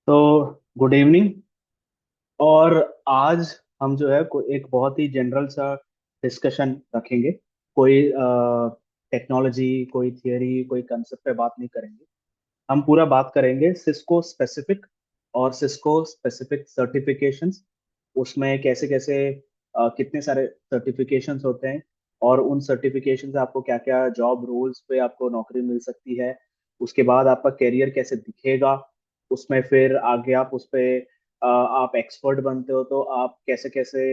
तो good evening. और आज हम जो है एक बहुत ही जनरल सा डिस्कशन रखेंगे। कोई टेक्नोलॉजी, कोई थियरी, कोई कंसेप्ट पे बात नहीं करेंगे। हम पूरा बात करेंगे सिस्को स्पेसिफिक और सिस्को स्पेसिफिक सर्टिफिकेशंस। उसमें कैसे कैसे कितने सारे सर्टिफिकेशंस होते हैं, और उन सर्टिफिकेशन से आपको क्या क्या जॉब रोल्स पे आपको नौकरी मिल सकती है। उसके बाद आपका करियर कैसे दिखेगा उसमें, फिर आगे आप उस पे आप एक्सपर्ट बनते हो तो आप कैसे कैसे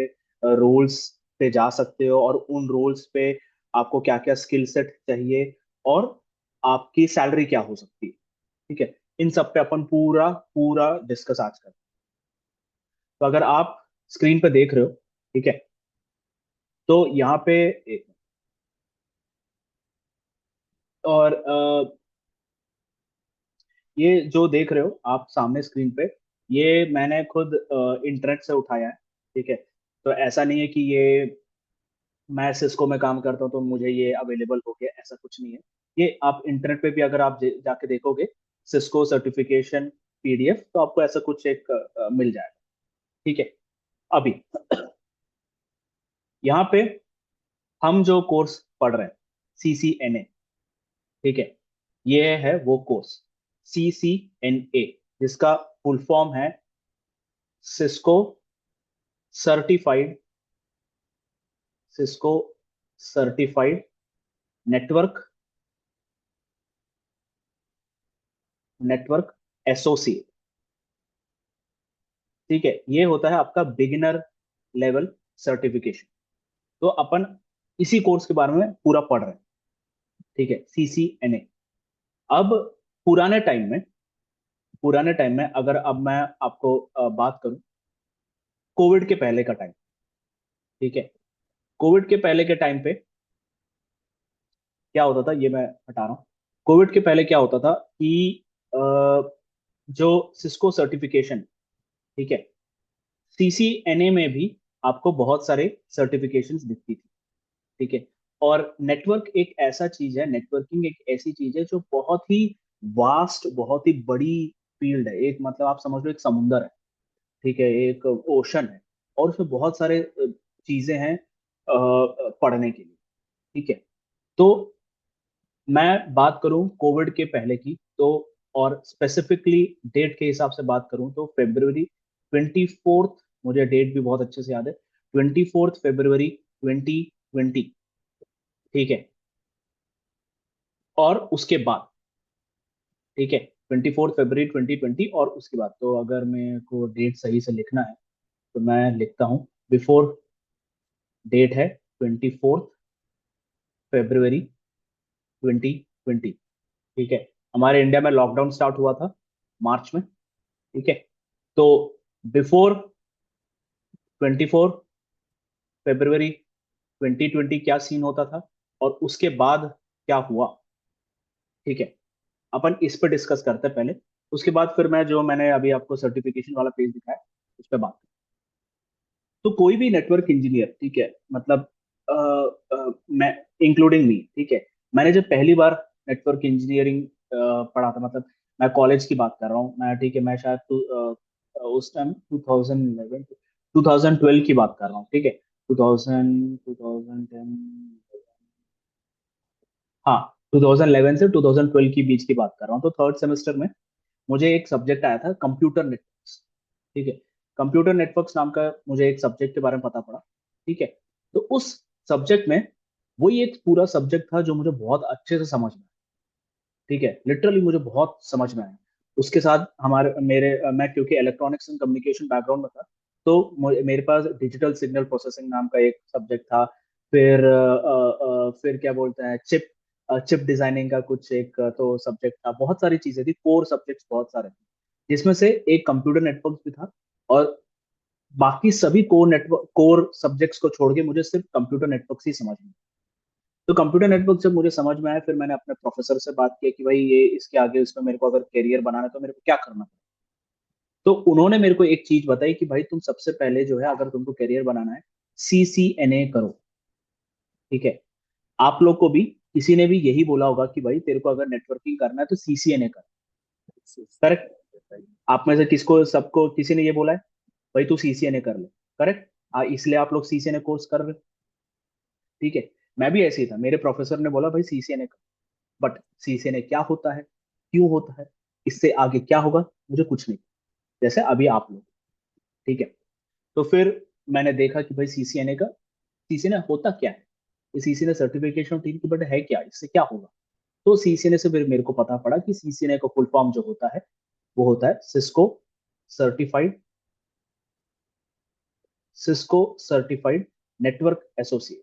रोल्स पे जा सकते हो, और उन रोल्स पे आपको क्या क्या स्किल सेट चाहिए, और आपकी सैलरी क्या हो सकती है। ठीक है, इन सब पे अपन पूरा पूरा डिस्कस आज करते हैं। तो अगर आप स्क्रीन पे देख रहे हो, ठीक है, तो यहाँ पे और ये जो देख रहे हो आप सामने स्क्रीन पे, ये मैंने खुद इंटरनेट से उठाया है। ठीक है, तो ऐसा नहीं है कि ये मैं सिस्को में काम करता हूँ तो मुझे ये अवेलेबल हो गया, ऐसा कुछ नहीं है। ये आप इंटरनेट पे भी अगर आप जाके देखोगे सिस्को सर्टिफिकेशन पीडीएफ, तो आपको ऐसा कुछ एक मिल जाएगा। ठीक है, अभी यहाँ पे हम जो कोर्स पढ़ रहे हैं, CCNA, ठीक है, ये है वो कोर्स CCNA, जिसका फुल फॉर्म है Cisco certified Cisco certified network network associate. ठीक है, ये होता है आपका बिगिनर लेवल सर्टिफिकेशन। तो अपन इसी कोर्स के बारे में पूरा पढ़ रहे हैं। ठीक है, CCNA। अब पुराने टाइम में पुराने टाइम में अगर अब मैं आपको बात करूं, कोविड के पहले का टाइम। ठीक है, कोविड के पहले के टाइम पे क्या होता था, ये मैं हटा रहा हूँ। कोविड के पहले क्या होता था कि अ, जो सिस्को सर्टिफिकेशन, ठीक है, CCNA में भी आपको बहुत सारे सर्टिफिकेशंस दिखती थी। ठीक है, और नेटवर्क एक ऐसा चीज है, नेटवर्किंग एक ऐसी चीज है जो बहुत ही वास्ट, बहुत ही बड़ी फील्ड है। एक मतलब आप समझ लो एक समुंदर है। ठीक है, एक ओशन है, और उसमें बहुत सारे चीजें हैं पढ़ने के लिए। ठीक है, तो मैं बात करूं कोविड के पहले की, तो और स्पेसिफिकली डेट के हिसाब से बात करूं तो February 24, मुझे डेट भी बहुत अच्छे से याद है, 24 February 2020। ठीक है, और उसके बाद, ठीक है, 24 February 2020, और उसके बाद तो अगर मेरे को डेट सही से लिखना है तो मैं लिखता हूँ। बिफोर डेट है 24 February 2020। ठीक है, हमारे इंडिया में लॉकडाउन स्टार्ट हुआ था मार्च में। ठीक है, तो बिफोर 24 February 2020 क्या सीन होता था, और उसके बाद क्या हुआ। ठीक है, अपन इस पे डिस्कस करते हैं पहले। उसके बाद फिर मैं जो मैंने अभी आपको सर्टिफिकेशन वाला पेज दिखाया उस पर बात। तो कोई भी नेटवर्क इंजीनियर, ठीक है, मतलब मैं इंक्लूडिंग मी, ठीक है, मैंने जब पहली बार नेटवर्क इंजीनियरिंग पढ़ा था, मतलब मैं कॉलेज की बात कर रहा हूँ मैं। ठीक है, मैं शायद उस टाइम 2011 2012 की बात कर रहा हूँ। ठीक है, 2000 2010, हाँ, 2011 से 2012 की बीच की बात कर रहा हूँ। तो थर्ड सेमेस्टर में मुझे एक सब्जेक्ट आया था कंप्यूटर नेटवर्क्स। ठीक है, कंप्यूटर नेटवर्क्स नाम का मुझे एक सब्जेक्ट के बारे में पता पड़ा। ठीक है, तो उस सब्जेक्ट में वही एक पूरा सब्जेक्ट था जो मुझे बहुत अच्छे से समझ में आया। ठीक है, लिटरली मुझे बहुत समझ में आया। उसके साथ हमारे मेरे मैं क्योंकि इलेक्ट्रॉनिक्स एंड कम्युनिकेशन बैकग्राउंड में था, तो मेरे पास डिजिटल सिग्नल प्रोसेसिंग नाम का एक सब्जेक्ट था। फिर फिर क्या बोलते हैं, चिप चिप डिजाइनिंग का कुछ एक तो सब्जेक्ट था। बहुत सारी चीजें थी, कोर सब्जेक्ट्स बहुत सारे थे, जिसमें से एक कंप्यूटर नेटवर्क भी था। और बाकी सभी कोर सब्जेक्ट्स को छोड़ के मुझे सिर्फ कंप्यूटर नेटवर्क ही समझ में। तो कंप्यूटर नेटवर्क जब मुझे समझ में आया, फिर मैंने अपने प्रोफेसर से बात की कि भाई ये इसके आगे इसमें मेरे को अगर करियर बनाना है तो मेरे को क्या करना है। तो उन्होंने मेरे को एक चीज बताई कि भाई तुम सबसे पहले जो है, अगर तुमको करियर बनाना है, CCNA करो। ठीक है, आप लोग को भी किसी ने भी यही बोला होगा कि भाई तेरे को अगर नेटवर्किंग करना है तो CCNA कर। करेक्ट। आप में से किसको, सबको किसी ने ये बोला है भाई तू सीसीएनए कर ले, करेक्ट? इसलिए आप लोग सीसीएनए कोर्स कर रहे हो, ठीक है। मैं भी ऐसे ही था, मेरे प्रोफेसर ने बोला भाई सीसीएनए कर, बट सीसीएनए क्या होता है, क्यों होता है, इससे आगे क्या होगा, मुझे कुछ नहीं, जैसे अभी आप लोग, ठीक है। तो फिर मैंने देखा कि भाई सीसीएनए होता क्या है, ये सीसीएनए सर्टिफिकेशन टीम की, बट है क्या, इससे क्या होगा। तो सीसीएनए से फिर मेरे को पता पड़ा कि सीसीएनए का फुल फॉर्म जो होता है वो होता है certified Cisco certified network associate.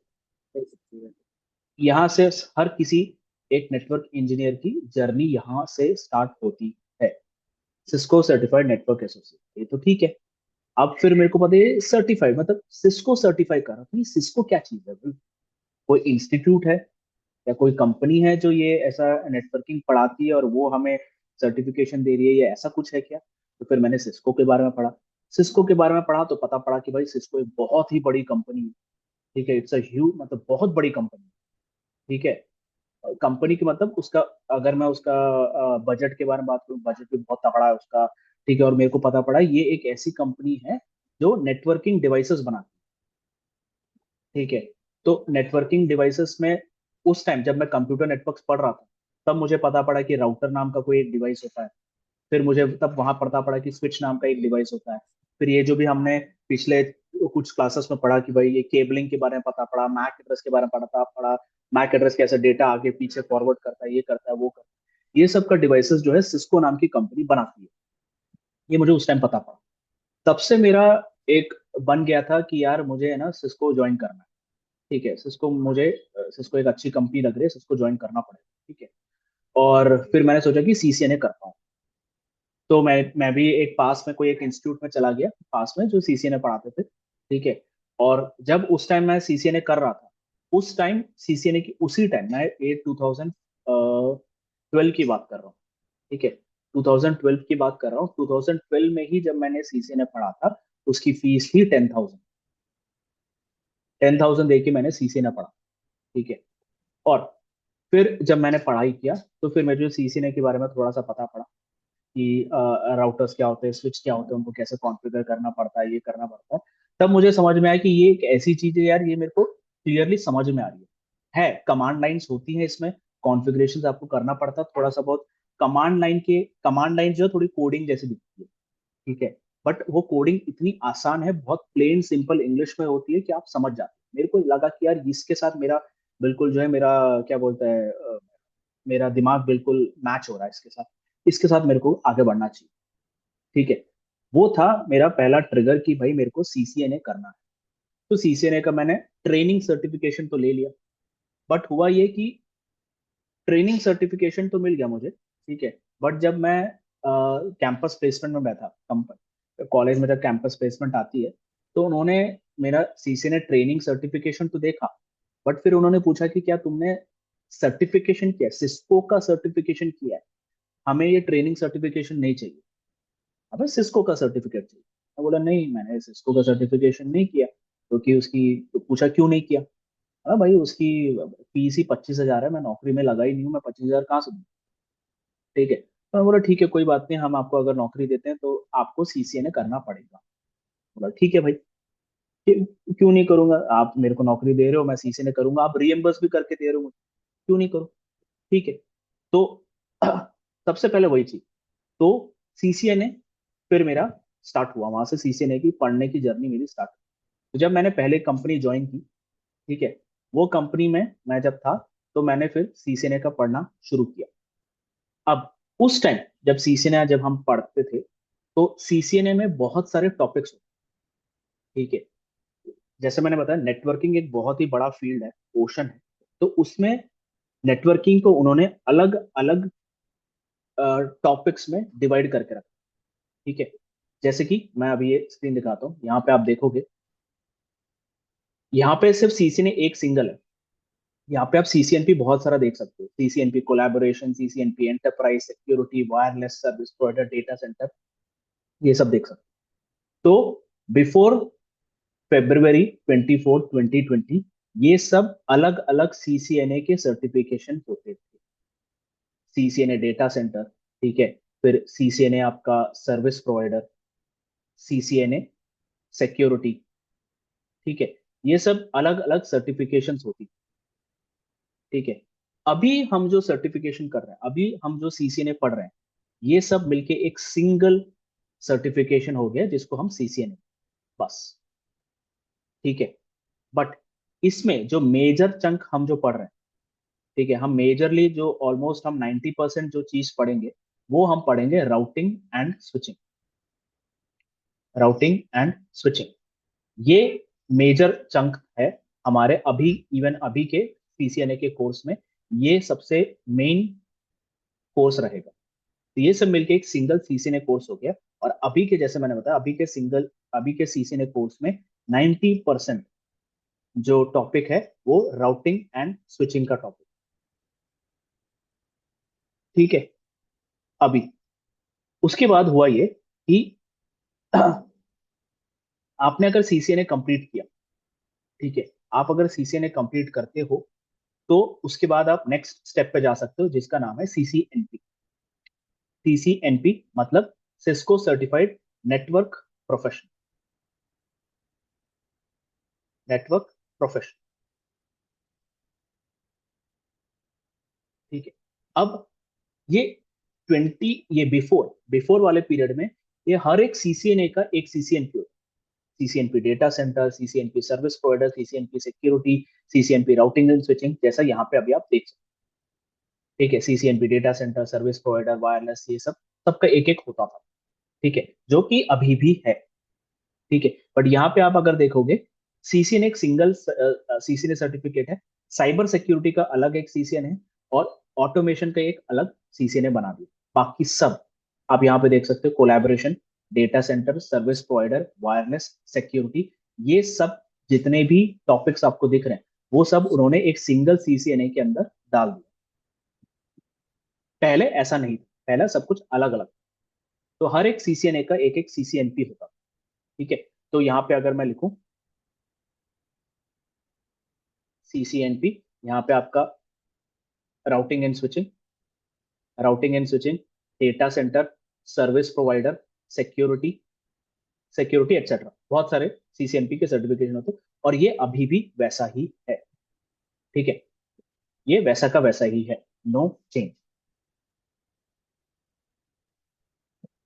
यहाँ से हर किसी एक नेटवर्क इंजीनियर की जर्नी यहाँ से स्टार्ट होती है, सिस्को सर्टिफाइड नेटवर्क एसोसिएट, ये तो ठीक है। अब फिर मेरे को पता है सर्टिफाइड मतलब सिस्को सर्टिफाई कर रहा, तो ये सिस्को क्या चीज है भाई? कोई इंस्टीट्यूट है या कोई कंपनी है जो ये ऐसा नेटवर्किंग पढ़ाती है और वो हमें सर्टिफिकेशन दे रही है, या ऐसा कुछ है क्या? तो फिर मैंने सिस्को के बारे में पढ़ा। सिस्को के बारे में पढ़ा तो पता पड़ा कि भाई सिस्को एक बहुत ही बड़ी कंपनी है, ठीक है, इट्स अ ह्यूज, मतलब बहुत बड़ी कंपनी, ठीक है। कंपनी की मतलब उसका, अगर मैं उसका बजट के बारे में बात करूँ, बजट भी बहुत तगड़ा है उसका, ठीक है। और मेरे को पता पड़ा ये एक ऐसी कंपनी है जो नेटवर्किंग डिवाइसेस बनाती है, ठीक है। तो नेटवर्किंग डिवाइसेस में उस टाइम जब मैं कंप्यूटर नेटवर्क्स पढ़ रहा था, तब मुझे पता पड़ा कि राउटर नाम का कोई एक डिवाइस होता है। फिर मुझे तब वहां पता पड़ा कि स्विच नाम का एक डिवाइस होता है। फिर ये जो भी हमने पिछले कुछ क्लासेस में पढ़ा कि भाई ये केबलिंग के बारे में पता पड़ा, मैक एड्रेस के बारे में पढ़ा, मैक एड्रेस कैसे डेटा आगे पीछे फॉरवर्ड करता है, ये करता है वो करता है, ये सब का डिवाइसेस जो है सिस्को नाम की कंपनी बनाती है। ये मुझे उस टाइम पता पड़ा। तब से मेरा एक बन गया था कि यार मुझे है ना सिस्को ज्वाइन करना है, ठीक है। सिस्को एक अच्छी कंपनी लग रही है, सिस्को ज्वाइन करना पड़ेगा, ठीक है। और फिर मैंने सोचा कि सीसीएनए करता हूँ। तो मैं भी एक पास में कोई एक इंस्टीट्यूट में चला गया, पास में जो सीसीएनए पढ़ाते थे, ठीक है। और जब उस टाइम मैं सीसीएनए कर रहा था, उस टाइम सीसीएनए की उसी टाइम मैं ये 2012 की बात कर रहा हूँ, ठीक है। 2012 की बात कर रहा हूँ, 2012 में ही जब मैंने सीसीएनए पढ़ा था, उसकी फीस थी 10,000। 10,000 दे के मैंने सीसीएनए पढ़ा, ठीक है। और फिर जब मैंने पढ़ाई किया, तो फिर मुझे सीसीएनए के बारे में थोड़ा सा पता पड़ा कि राउटर्स क्या होते हैं, स्विच क्या होते हैं, उनको कैसे कॉन्फ़िगर करना पड़ता है, ये करना पड़ता है। तब मुझे समझ में आया कि ये एक ऐसी चीज है यार, ये मेरे को क्लियरली समझ में आ रही है कमांड लाइंस होती हैं इसमें, कॉन्फ़िगरेशन आपको करना पड़ता है थोड़ा सा बहुत। कमांड लाइन जो है थोड़ी कोडिंग जैसी दिखती है, ठीक है। बट वो कोडिंग इतनी आसान है, बहुत प्लेन सिंपल इंग्लिश में होती है कि आप समझ जाते हैं। मेरे को लगा कि यार इसके साथ मेरा बिल्कुल जो है, मेरा क्या बोलता है, मेरा दिमाग बिल्कुल मैच हो रहा है इसके साथ, इसके साथ मेरे को आगे बढ़ना चाहिए, ठीक है। वो था मेरा पहला ट्रिगर कि भाई मेरे को सीसीएनए करना है। तो सीसीएनए का मैंने ट्रेनिंग सर्टिफिकेशन तो ले लिया, बट हुआ ये कि ट्रेनिंग सर्टिफिकेशन तो मिल गया मुझे, ठीक है। बट जब मैं कैंपस प्लेसमेंट में बैठा, कॉलेज में जब कैंपस प्लेसमेंट आती है, तो उन्होंने मेरा सीसीएनए ट्रेनिंग सर्टिफिकेशन तो देखा, बट फिर उन्होंने पूछा कि क्या तुमने सर्टिफिकेशन किया है, सिस्को का सर्टिफिकेशन किया है, हमें ये ट्रेनिंग सर्टिफिकेशन नहीं चाहिए, हमें सिस्को का सर्टिफिकेट चाहिए। मैं बोला नहीं, मैंने सिस्को का सर्टिफिकेशन नहीं किया, क्योंकि उसकी, तो पूछा क्यों नहीं किया। भाई उसकी फीस ही 25,000 है, मैं नौकरी में लगा ही नहीं हूँ, मैं 25,000 कहाँ से दूँ, ठीक है। तो मैं बोला ठीक है कोई बात नहीं, हम आपको अगर नौकरी देते हैं तो आपको सीसीएनए करना पड़ेगा। बोला ठीक है भाई, क्यों नहीं करूंगा, आप मेरे को नौकरी दे रहे हो, मैं सीसीएनए करूंगा, आप रीएम्बर्स भी करके दे रहे हो मुझे, क्यों नहीं करूँ, ठीक है। तो सबसे पहले वही चीज, तो सीसीएनए फिर मेरा स्टार्ट हुआ, वहां से सीसीएनए की पढ़ने की जर्नी मेरी स्टार्ट। तो जब मैंने पहले कंपनी ज्वाइन की, ठीक है, वो कंपनी में मैं जब था, तो मैंने फिर सीसीएनए का पढ़ना शुरू किया। अब उस टाइम जब सीसीएनए जब हम पढ़ते थे, तो सीसीएनए में बहुत सारे टॉपिक्स होते, ठीक है। जैसे मैंने बताया नेटवर्किंग एक बहुत ही बड़ा फील्ड है, ओशन है। तो उसमें नेटवर्किंग को उन्होंने अलग अलग टॉपिक्स में डिवाइड करके रखा, ठीक है। जैसे कि मैं अभी ये स्क्रीन दिखाता हूँ, यहाँ पे आप देखोगे, यहाँ पे सिर्फ सीसीएनए एक सिंगल है। यहाँ पे आप सीसीएनपी बहुत सारा देख सकते हो, CCNP collaboration, CCNP enterprise security, wireless service provider, data centre, ये सब देख सकते हो। तो बिफोर February 24, 2020, ये सब अलग अलग सीसीएनए के सर्टिफिकेशन होते थे। सीसीएनए डेटा सेंटर, ठीक है, फिर सीसीएनए आपका सर्विस प्रोवाइडर, सीसीएनए सिक्योरिटी। ठीक है, ये सब अलग अलग सर्टिफिकेशंस होती। ठीक है, अभी हम जो सर्टिफिकेशन कर रहे हैं, अभी हम जो सीसीएनए पढ़ रहे हैं, ये सब मिलके एक सिंगल सर्टिफिकेशन हो गया जिसको हम सीसीएनए, बस। ठीक है, बट इसमें जो मेजर चंक हम जो पढ़ रहे हैं, ठीक है, हम मेजरली जो ऑलमोस्ट हम 90% जो चीज पढ़ेंगे, वो हम पढ़ेंगे routing and switching. Routing and switching, ये मेजर चंक है हमारे अभी, इवन अभी के सीसीएनए के कोर्स में, ये सबसे मेन कोर्स रहेगा। तो ये सब मिलके एक सिंगल सीसीएनए कोर्स हो गया। और अभी के, जैसे मैंने बताया, अभी के सीसीएनए कोर्स में 90% जो टॉपिक है वो राउटिंग एंड स्विचिंग का टॉपिक। ठीक है, अभी उसके बाद हुआ ये कि आपने अगर सीसीएनए कंप्लीट किया, ठीक है, आप अगर सीसीएनए कंप्लीट करते हो, तो उसके बाद आप नेक्स्ट स्टेप पे जा सकते हो जिसका नाम है सीसीएनपी। सीसीएनपी मतलब Cisco certified network professional, network professional. ठीक है, अब ये बिफोर बिफोर वाले पीरियड में ये हर एक सीसीएनए का एक सीसीएनपी होता है। CCNP data centre, CCNP service provider, CCNP security, CCNP routing and switching, जैसा यहाँ पे अभी आप देख सकते हैं। ठीक है, CCNP data centre, service provider, wireless, ये सब सबका एक एक होता था। ठीक है, जो कि अभी भी है। ठीक है, बट यहाँ पे आप अगर देखोगे, सीसीएन एक सिंगल सीसीएन सर्टिफिकेट है, साइबर सिक्योरिटी का अलग एक सीसीएन है, और ऑटोमेशन का एक अलग सीसीएन बना दिया। बाकी सब आप यहाँ पे देख सकते हो, collaboration, data centre, service provider, wireless, security, ये सब जितने भी टॉपिक्स आपको दिख रहे हैं, वो सब उन्होंने एक सिंगल सीसीएनए के अंदर डाल दिया। पहले ऐसा नहीं था, पहले सब कुछ अलग अलग। तो हर एक सीसीएनए का एक एक सीसीएनपी होता। ठीक है, तो यहाँ पे अगर मैं लिखूं सीसीएनपी, यहाँ पे आपका routing and switching, routing and switching, data centre, service provider, security, security etcetera, बहुत सारे सीसीएनपी के सर्टिफिकेशन होते हैं, और ये अभी भी वैसा ही है। ठीक है, ये वैसा का वैसा ही है, नो चेंज।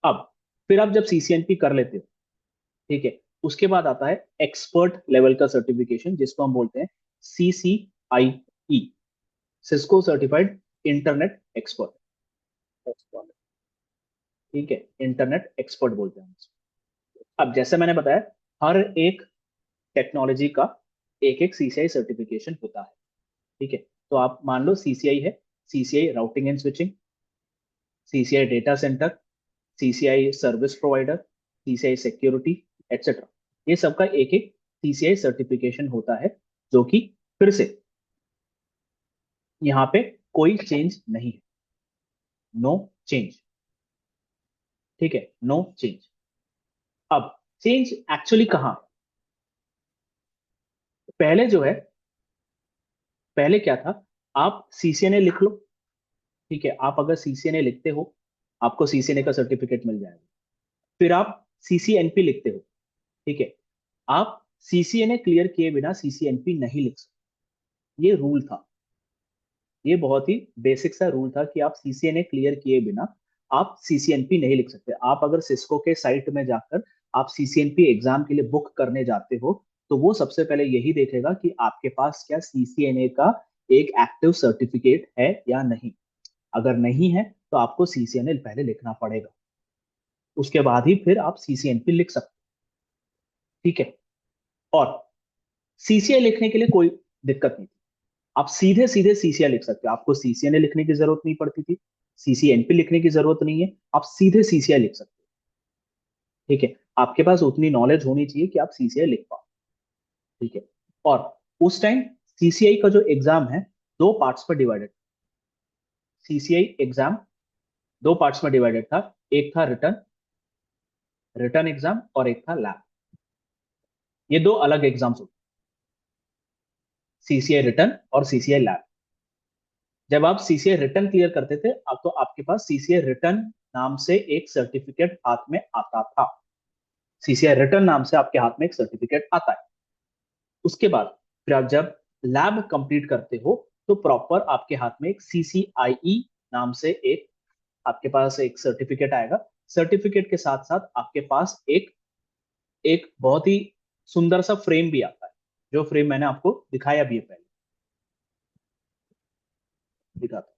अब फिर आप जब सीसीएनपी कर लेते हो, ठीक है, उसके बाद आता है एक्सपर्ट लेवल का सर्टिफिकेशन जिसको हम बोलते हैं CCIE, Cisco certified internet expert. ठीक है, इंटरनेट एक्सपर्ट बोलते हैं इसको। अब जैसे मैंने बताया, हर एक टेक्नोलॉजी का एक एक सीसीआई सर्टिफिकेशन होता है। ठीक है, तो आप मान लो सीसीआई है, CCI routing and switching, CCI data centre, CCI service provider, CCI security etcetera, ये सबका एक एक सीसीआई सर्टिफिकेशन होता है, जो कि फिर से यहाँ पे कोई चेंज नहीं है, नो चेंज। ठीक है, नो चेंज। अब चेंज एक्चुअली कहाँ? पहले जो है, पहले क्या था, आप सीसीएनए लिख लो। ठीक है, आप अगर सीसीएनए लिखते हो, आपको सीसीएनए का सर्टिफिकेट मिल जाएगा। फिर आप सीसीएनपी लिखते हो। ठीक है, आप सीसीएनए क्लियर किए बिना सीसीएनपी नहीं लिख सकते, ये रूल था। ये बहुत ही बेसिक सा रूल था कि आप सीसीएनए क्लियर किए बिना आप सीसीएनपी नहीं लिख सकते। आप अगर सिस्को के साइट में जाकर आप सीसीएनपी एग्जाम के लिए बुक करने जाते हो, तो वो सबसे पहले यही देखेगा कि आपके पास क्या सीसीएनए का एक एक्टिव सर्टिफिकेट है या नहीं। अगर नहीं है, तो आपको सीसीएनए पहले लिखना पड़ेगा, उसके बाद ही फिर आप सीसीएनपी लिख सकते हो। ठीक है, और सीसीआई लिखने के लिए कोई दिक्कत नहीं थी, आप सीधे सीधे सीसीआई लिख सकते हो, आपको सीसीएनए लिखने की जरूरत नहीं पड़ती थी, सीसीएनपी लिखने की जरूरत नहीं है, आप सीधे सीसीआई लिख सकते हो। ठीक है, आपके पास उतनी नॉलेज होनी चाहिए कि आप सीसीआई लिख पाओ। ठीक है, और उस टाइम सीसीआई का जो एग्जाम है, दो पार्ट्स पर डिवाइडेड। सीसीआई एग्जाम दो पार्ट्स में डिवाइडेड था, एक था रिटर्न, रिटर्न एग्जाम, और एक था लैब। ये दो अलग एग्जाम्स होते, सीसीआई रिटर्न और सीसीआई लैब। जब आप सीसीआई रिटर्न क्लियर करते थे, अब तो आपके पास सीसीआई रिटर्न नाम से एक सर्टिफिकेट हाथ में आता था। सीसीआई रिटर्न नाम से आपके हाथ में एक सर्टिफिकेट आता है। उसके बाद फिर आप जब लैब कंप्लीट करते हो तो प्रॉपर आपके हाथ में एक सीसीआईई नाम से एक आपके पास एक सर्टिफिकेट आएगा। सर्टिफिकेट के साथ साथ आपके पास एक एक बहुत ही सुंदर सा फ्रेम भी आता है, जो फ्रेम मैंने आपको दिखाया भी है पहले। दिखाता हूं।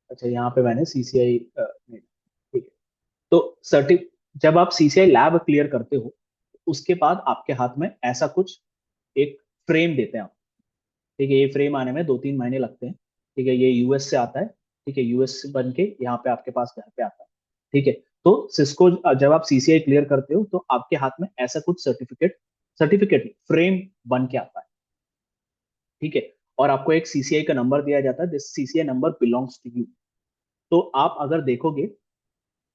अच्छा, यहाँ पे मैंने सीसीआई ठीक है। तो सर्टि जब आप सीसीआई लैब क्लियर करते हो उसके बाद आपके हाथ में ऐसा कुछ एक फ्रेम देते हैं आप। ठीक है, ये फ्रेम आने में 2-3 महीने लगते हैं। ठीक है, ये यूएस से आता है। ठीक है, यूएस से बन के यहाँ पे आपके पास घर पे आता है। ठीक है, तो सिस्को जब आप सीसीआई क्लियर करते हो तो आपके हाथ में ऐसा कुछ सर्टिफिकेट सर्टिफिकेट फ्रेम बन के आता है। ठीक है, और आपको एक सीसीआई का नंबर दिया जाता है, this CCI number belongs to you. तो आप अगर देखोगे,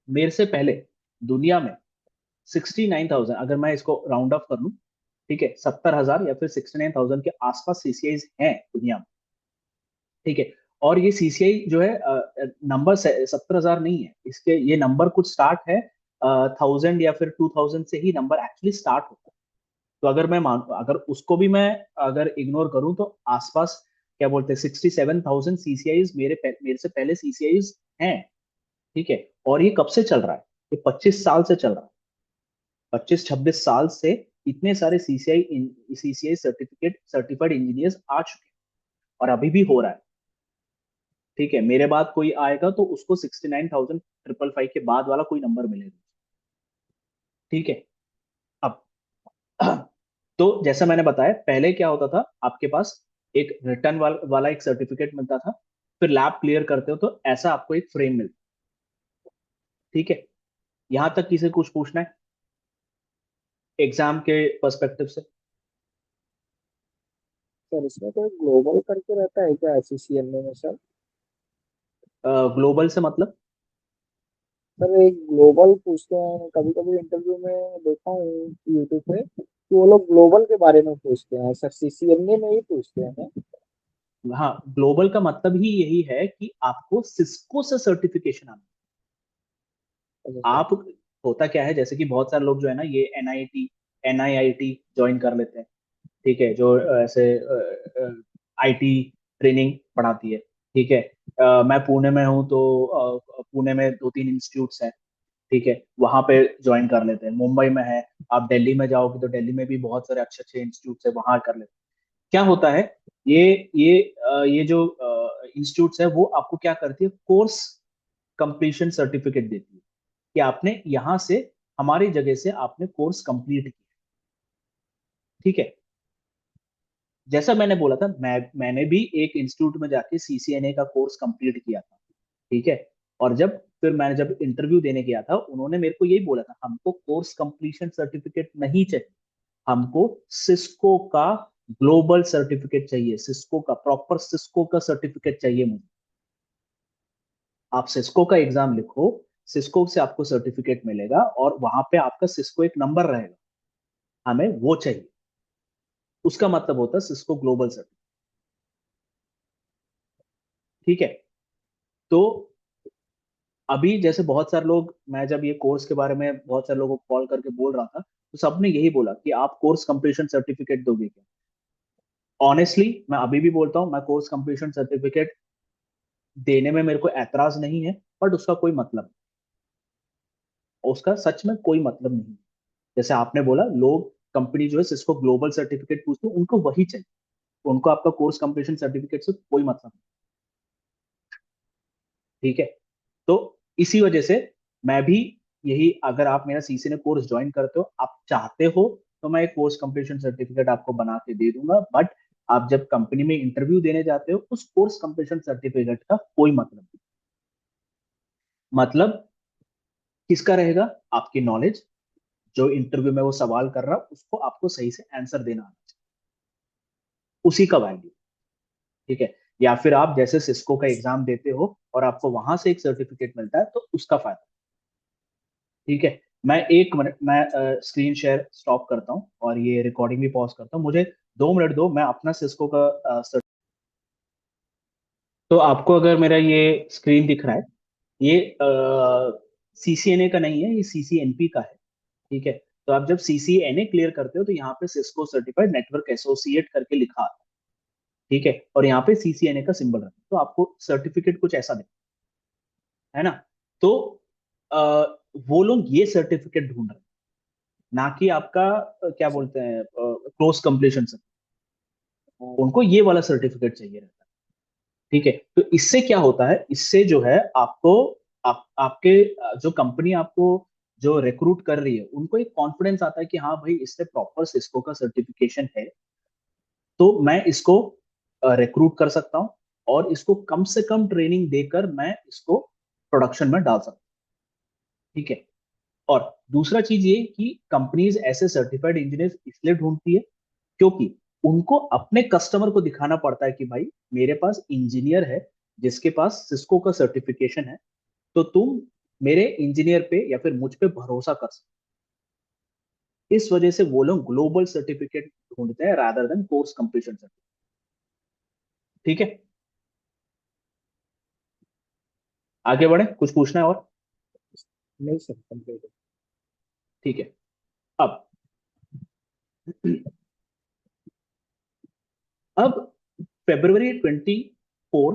मेरे से पहले दुनिया में 69,000, अगर मैं इसको राउंड ऑफ कर लूं, ठीक है, 70,000 या फिर 69,000 के आसपास सीसीआई हैं दुनिया में। ठीक है, और ये सीसीआई जो है नंबर 70,000 नहीं है, इसके ये नंबर कुछ स्टार्ट है 1000 या फिर 2000 से ही नंबर एक्चुअली स्टार्ट होता है। तो अगर मैं मान अगर उसको भी मैं अगर इग्नोर करूं तो आसपास क्या बोलते हैं 67,000 सीसीआईज मेरे से पहले सीसीआईज हैं। ठीक है, और ये कब से चल रहा है? ये 25 साल से चल रहा है। 25-26 साल से इतने सारे सीसीआई सर्टिफिकेट सर्टिफाइड इंजीनियर्स आ चुके हैं, और अभी भी हो रहा है। ठीक है, मेरे बाद कोई आएगा तो उसको 69,555 के बाद वाला कोई नंबर मिलेगा। ठीक है, अब तो जैसा मैंने बताया पहले क्या होता था, आपके पास एक रिटर्न वाला एक सर्टिफिकेट मिलता था। फिर लैब क्लियर करते हो तो ऐसा आपको एक फ्रेम मिलता है। ठीक है, यहां तक किसी कुछ पूछना है एग्जाम के पर्सपेक्टिव से? सर इसमें कोई ग्लोबल करके रहता है क्या एससीसीएनए में सर? ग्लोबल से मतलब? सर एक ग्लोबल पूछते हैं, कभी कभी इंटरव्यू में देखा हूँ यूट्यूब पे कि वो लोग ग्लोबल के बारे में पूछते हैं, सर सीसीएनए में ही पूछते हैं। हाँ, ग्लोबल का मतलब ही यही है कि आपको सिस्को से सर्टिफिकेशन आना। अच्छा सर। आप होता क्या है, जैसे कि बहुत सारे लोग जो है ना ये एनआईआईटी ज्वाइन कर लेते हैं। ठीक है, जो ऐसे आईटी ट्रेनिंग पढ़ाती है। ठीक है, मैं पुणे में हूँ तो पुणे में 2-3 इंस्टीट्यूट्स हैं। ठीक है, वहां पे ज्वाइन कर लेते हैं। मुंबई में है, आप दिल्ली में जाओगे तो दिल्ली में भी बहुत सारे अच्छे अच्छे इंस्टीट्यूट्स है, वहां कर लेते हैं। क्या होता है, ये ये जो इंस्टीट्यूट्स है वो आपको क्या करती है, कोर्स कंप्लीशन सर्टिफिकेट देती है कि आपने यहाँ से हमारी जगह से आपने कोर्स कंप्लीट किया। ठीक है, जैसा मैंने बोला था, मैंने भी एक इंस्टीट्यूट में जाके सीसीएनए का कोर्स कंप्लीट किया था। ठीक है, और मैंने जब इंटरव्यू देने गया था उन्होंने मेरे को यही बोला था, हमको कोर्स कंप्लीशन सर्टिफिकेट नहीं चाहिए, हमको सिस्को का ग्लोबल सर्टिफिकेट चाहिए, सिस्को का प्रॉपर सिस्को का सर्टिफिकेट चाहिए मुझे। आप सिस्को का एग्जाम लिखो, सिस्को से आपको सर्टिफिकेट मिलेगा और वहां पे आपका सिस्को एक नंबर रहेगा, हमें वो चाहिए। उसका मतलब होता है सिस्को ग्लोबल सर्टिफिकेट। ठीक है, तो अभी जैसे बहुत सारे लोग, मैं जब ये कोर्स के बारे में बहुत सारे लोगों को कॉल करके बोल रहा था तो सबने यही बोला कि आप कोर्स कंप्लीशन सर्टिफिकेट दोगे क्या? ऑनेस्टली मैं अभी भी बोलता हूँ, मैं कोर्स कंप्लीशन सर्टिफिकेट देने में मेरे को ऐतराज नहीं है, बट उसका कोई मतलब नहीं, उसका सच में कोई मतलब नहीं। जैसे आपने बोला, लोग कंपनी जो है जिसको ग्लोबल सर्टिफिकेट पूछते हैं उनको वही चाहिए, उनको आपका कोर्स कंप्लीशन सर्टिफिकेट से कोई मतलब नहीं। ठीक है, तो इसी वजह से मैं भी यही, अगर आप मेरा सीसी ने कोर्स ज्वाइन करते हो, आप चाहते हो तो मैं एक कोर्स कंप्लीशन सर्टिफिकेट आपको बना के दे दूंगा, बट आप जब कंपनी में इंटरव्यू देने जाते हो उस कोर्स कंप्लीशन सर्टिफिकेट का कोई मतलब नहीं। मतलब किसका रहेगा? आपकी नॉलेज, जो इंटरव्यू में वो सवाल कर रहा उसको आपको सही से आंसर देना आना चाहिए, उसी का वैल्यू। ठीक है, या फिर आप जैसे सिस्को का एग्जाम देते हो और आपको वहां से एक सर्टिफिकेट मिलता है तो उसका फायदा। ठीक है, मैं 1 मिनट मैं स्क्रीन शेयर स्टॉप करता हूँ और ये रिकॉर्डिंग भी पॉज करता हूँ, मुझे 2 मिनट दो, मैं अपना सिस्को का तो आपको अगर मेरा ये स्क्रीन दिख रहा है, ये सीसीएनए का नहीं है, ये सीसीएनपी का है। ठीक है। तो आप जब सीसीएनए क्लियर करते हो तो यहाँ पे सिस्को सर्टिफाइड नेटवर्क एसोसिएट करके लिखा आता है। ठीक है। और यहाँ पे सीसीएनए का सिंबल रहता है, तो आपको सर्टिफिकेट कुछ ऐसा दिखता है ना। तो अ, वो लोग ये सर्टिफिकेट ढूंढ रहे हैं, ना कि आपका क्या बोलते हैं क्लोज कंप्लीशन से। उनको ये वाला सर्टिफिकेट चाहिए रहता है। ठीक है। तो इससे क्या होता है, इससे जो है आपको आपके जो कंपनी आपको जो रिक्रूट कर रही है उनको एक कॉन्फिडेंस आता है कि हाँ भाई इससे प्रॉपर सिस्को का सर्टिफिकेशन है, तो मैं इसको रिक्रूट कर सकता हूँ और इसको कम से कम ट्रेनिंग देकर मैं इसको प्रोडक्शन में डाल सकता हूँ। ठीक है। और दूसरा चीज ये कि कंपनीज ऐसे सर्टिफाइड इंजीनियर इसलिए ढूंढती है क्योंकि उनको अपने कस्टमर को दिखाना पड़ता है कि भाई मेरे पास इंजीनियर है जिसके पास सिस्को का सर्टिफिकेशन है, तो तुम मेरे इंजीनियर पे या फिर मुझ पे भरोसा कर सकते हो। इस वजह से वो लोग ग्लोबल सर्टिफिकेट ढूंढते हैं rather than course completion certificate. ठीक है। आगे बढ़े, कुछ पूछना है और? नहीं सर, कंप्लीट है। ठीक है। अब अब February 24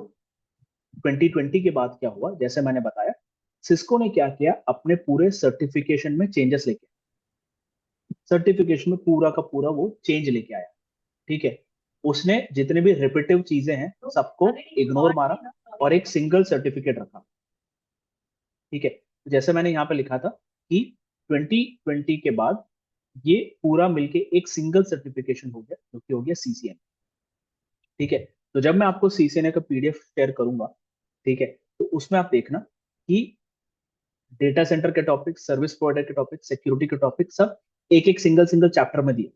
2020 के बाद क्या हुआ, जैसे मैंने बताया, सिस्को ने क्या किया, अपने पूरे सर्टिफिकेशन में चेंजेस लेके, सर्टिफिकेशन में पूरा का पूरा वो चेंज लेके आया। ठीक है। उसने जितने भी रिपीटिव चीजें हैं सबको इग्नोर मारा और एक सिंगल सर्टिफिकेट रखा। ठीक है। तो जैसे मैंने यहाँ पे लिखा था कि 2020 के बाद ये पूरा मिलके एक सिंगल सर्टिफिकेशन हो गया जो कि हो गया सीसीएन। ठीक है। तो जब मैं आपको सीसीएनए का पीडीएफ शेयर करूंगा, ठीक है, तो उसमें आप देखना कि डेटा सेंटर के टॉपिक, सर्विस प्रोवाइडर के टॉपिक, सिक्योरिटी के टॉपिक सब एक एक सिंगल सिंगल चैप्टर में दिए।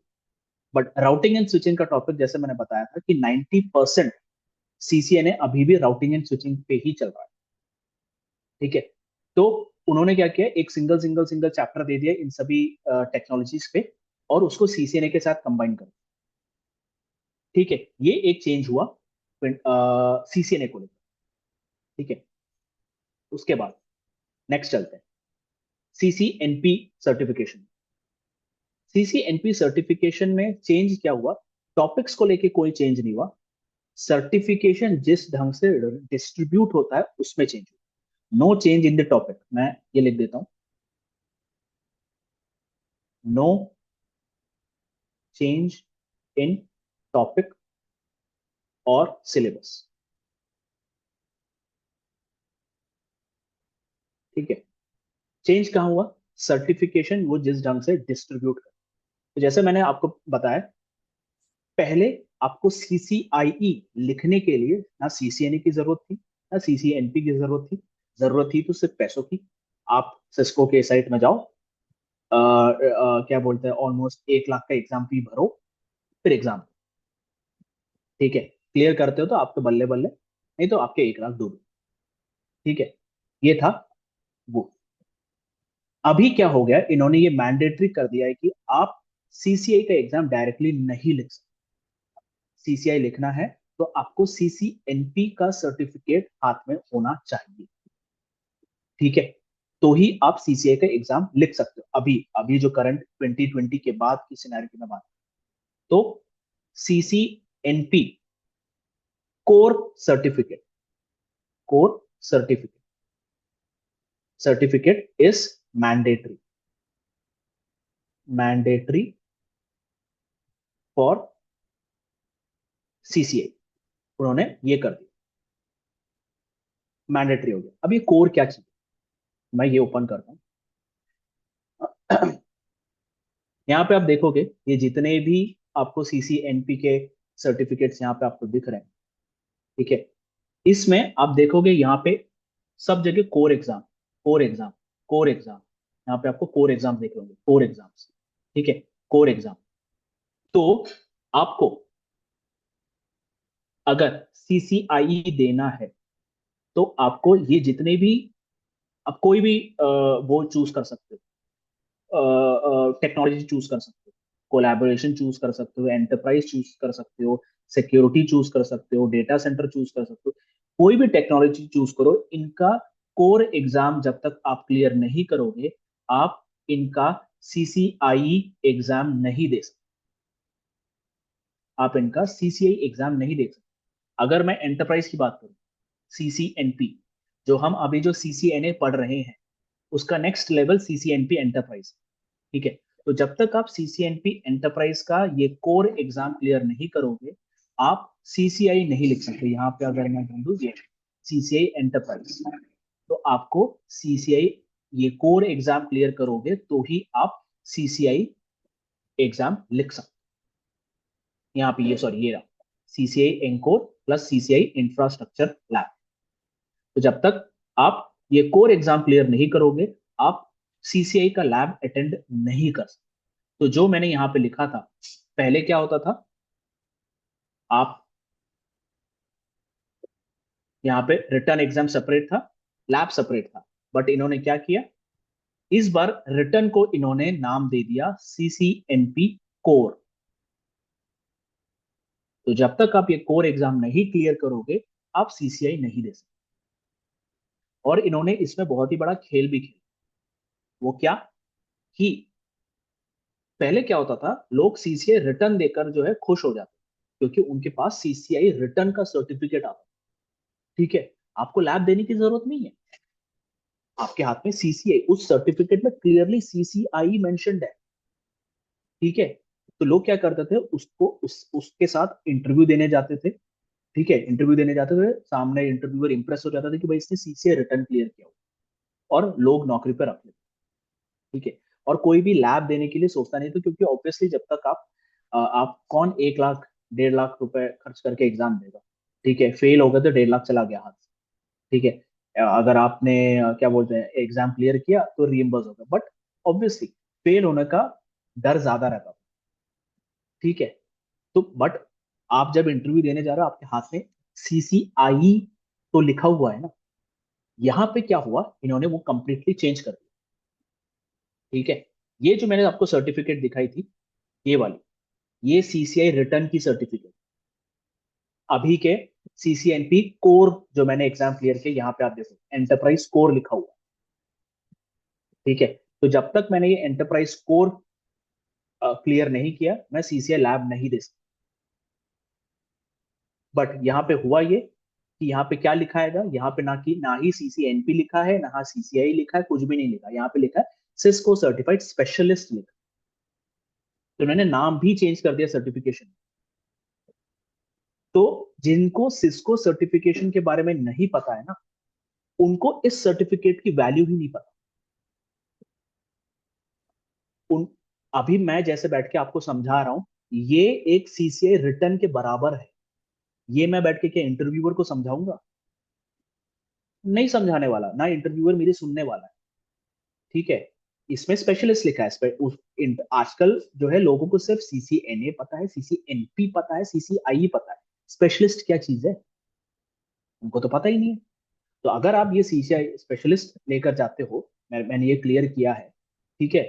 बट राउटिंग एंड स्विचिंग का टॉपिक जैसे मैंने बताया था कि 90% सीसीएनए अभी भी राउटिंग एंड स्विचिंग पे ही चल रहा है। ठीक है। तो उन्होंने क्या किया, एक सिंगल सिंगल सिंगल चैप्टर दे दिया इन सभी टेक्नोलॉजीज पे और उसको सीसीएनए के साथ कंबाइन कर। ठीक है। ये एक चेंज हुआ सीसीएनए को लेकर। ठीक है। उसके बाद नेक्स्ट चलते हैं सीसीएनपी सर्टिफिकेशन। सीसीएनपी सर्टिफिकेशन में चेंज क्या हुआ, टॉपिक्स को लेके कोई चेंज नहीं हुआ, सर्टिफिकेशन जिस ढंग से डिस्ट्रीब्यूट होता है उसमें चेंज हुआ। No change in the topic, मैं ये लिख देता हूं, नो चेंज इन टॉपिक और सिलेबस। ठीक है। चेंज कहाँ हुआ, सर्टिफिकेशन वो जिस ढंग से डिस्ट्रीब्यूट कर, तो जैसे मैंने आपको बताया पहले, आपको सीसीआईई लिखने के लिए ना सीसीएनए की जरूरत थी ना सीसीएनपी की जरूरत थी। जरूरत थी तो सिर्फ पैसों की। आप सिस्को के साइट में जाओ, क्या बोलते हैं, ऑलमोस्ट 1 लाख का एग्जाम फी भरो, फिर एग्जाम। ठीक है। क्लियर करते हो तो आपके बल्ले बल्ले, नहीं तो आपके 1 लाख डूबे। ठीक है। ये था वो। अभी क्या हो गया, इन्होंने ये मैंडेटरी कर दिया है कि आप सीसीआई का एग्जाम डायरेक्टली नहीं लिख सकते। सीसीआई लिखना है तो आपको सीसीएनपी का सर्टिफिकेट हाथ में होना चाहिए। ठीक है। तो ही आप सीसीआई का एग्जाम लिख सकते हो। अभी अभी जो करंट 2020 के बाद की सिनेरियो की मैं बात, तो CCNP core certificate, core certificate, certificate is mandatory, mandatory for CCI. उन्होंने ये कर दिया, मैंडेटरी हो गया। अब ये कोर क्या चीज है? मैं ये ओपन करता हूँ। यहाँ पे आप देखोगे ये जितने भी आपको सीसीएनपी के सर्टिफिकेट्स यहाँ पे आपको दिख रहे हैं, ठीक है, इसमें आप देखोगे यहाँ पे सब जगह core exam, core exam, core exam. यहाँ पे आपको कोर एग्जाम देख रहे होंगे, कोर एग्जाम्स। ठीक है। Core exam. तो आपको अगर सीसीआई देना है तो आपको ये जितने भी, आप कोई भी वो चूज कर सकते हो, टेक्नोलॉजी चूज कर सकते हो। कोलैबोरेशन चूज कर सकते हो, एंटरप्राइज चूज कर सकते हो, सिक्योरिटी चूज कर सकते हो, डेटा सेंटर चूज कर सकते हो, कोई भी टेक्नोलॉजी चूज करो। इनका कोर एग्जाम जब तक आप क्लियर नहीं करोगे, आप इनका सीसीआई एग्जाम नहीं दे सकते। आप इनका सीसीआई एग्जाम नहीं दे सकते। अगर मैं एंटरप्राइज की बात करूं, सीसीएनपी, जो हम अभी जो सीसीएनए पढ़ रहे हैं, उसका नेक्स्ट लेवल सीसीएनपी एंटरप्राइज। ठीक है। तो जब तक आप सीसीएनपी एंटरप्राइज का ये कोर एग्जाम क्लियर नहीं करोगे, आप सीसीआई नहीं लिख सकते। यहाँ पे अगर मैं ढूंढूं ये सीसीआई एंटरप्राइज, तो आपको सीसीआई ये कोर एग्जाम क्लियर करोगे तो ही आप सीसीआई एग्जाम लिख सकते। यहाँ पे ये सॉरी ये रहा, CCI encore plus CCI infrastructure lab. तो जब तक आप ये कोर एग्जाम क्लियर नहीं करोगे, आप सीसीआई का लैब अटेंड नहीं कर सकते। तो जो मैंने यहाँ पे लिखा था, पहले क्या होता था, आप यहाँ पे रिटर्न एग्जाम सेपरेट था, लैब सेपरेट था, बट इन्होंने क्या किया, इस बार रिटर्न को इन्होंने नाम दे दिया सीसीएनपी कोर। तो जब तक आप ये कोर एग्जाम नहीं क्लियर करोगे, आप सीसीआई नहीं दे सकते। और इन्होंने इसमें बहुत ही बड़ा खेल भी खेला। वो क्या कि पहले क्या होता था, लोग सीसीआई रिटर्न देकर जो है खुश हो जाते, क्योंकि उनके पास सीसीआई रिटर्न का सर्टिफिकेट आता। ठीक है। आपको लैब देने की जरूरत नहीं है, आपके हाथ में सीसीआई, उस सर्टिफिकेट में क्लियरली सीसीआई मेंशन्ड है। ठीक है। तो लोग क्या करते थे, उसको उसके साथ इंटरव्यू देने जाते थे। ठीक है। इंटरव्यू देने जाते थे, सामने इंटरव्यूअर इंप्रेस हो जाता था कि भाई इसने सीसीआई रिटर्न क्लियर किया हो, और लोग नौकरी पर रख लेते। ठीक है। और कोई भी लैब देने के लिए सोचता नहीं था, क्योंकि ऑब्वियसली जब तक आप कौन 1 लाख 1.5 लाख रुपए खर्च करके एग्जाम देगा। ठीक है। फेल हो गए तो 1.5 लाख चला गया हाथ से। ठीक है। अगर आपने क्या बोलते हैं एग्जाम क्लियर किया तो रिइम्बर्स होगा, बट ऑब्वियसली फेल होने का डर ज्यादा रहता था। ठीक है। तो बट आप जब इंटरव्यू देने जा रहे हो, आपके हाथ में सीसीआई तो लिखा हुआ है ना। यहाँ पे क्या हुआ, इन्होंने वो कंप्लीटली चेंज कर दिया। ठीक है। ये जो मैंने आपको सर्टिफिकेट दिखाई थी, ये वाली, ये सीसीआई रिटर्न की सर्टिफिकेट अभी के सीसीएनपी कोर जो मैंने एग्जाम क्लियर किया, यहाँ पे आप देखो एंटरप्राइज कोर लिखा हुआ है। ठीक है। तो जब तक मैंने ये एंटरप्राइज कोर क्लियर नहीं किया, मैं सीसीआई लैब नहीं दे सकता। बट यहाँ पे हुआ ये कि यहाँ पे क्या लिखा है, यहाँ पे ना ही सीसीएनपी लिखा है, ना सीसीआई लिखा है, कुछ भी नहीं लिखा। यहाँ पे लिखा है सिस्को सर्टिफाइड स्पेशलिस्ट लिखा। तो मैंने नाम भी चेंज कर दिया सर्टिफिकेशन। तो जिनको सिस्को सर्टिफिकेशन के बारे में नहीं पता है ना, उनको इस सर्टिफिकेट की वैल्यू ही नहीं पता। उन अभी मैं जैसे बैठ के आपको समझा रहा हूं, ये एक सीसीआई रिटर्न के बराबर है। ये मैं बैठ के क्या इंटरव्यूअर को समझाऊंगा? नहीं समझाने वाला, ना इंटरव्यूअर मेरी सुनने वाला है। ठीक है। इसमें स्पेशलिस्ट लिखा है। आजकल जो है लोगों को सिर्फ सीसीएनए पता है, सीसीएनपी पता है, सीसीआई पता है। स्पेशलिस्ट क्या चीज है, उनको तो पता ही नहीं है। तो अगर आप ये सीसीआई स्पेशलिस्ट लेकर जाते हो, मैंने ये क्लियर किया है। ठीक है।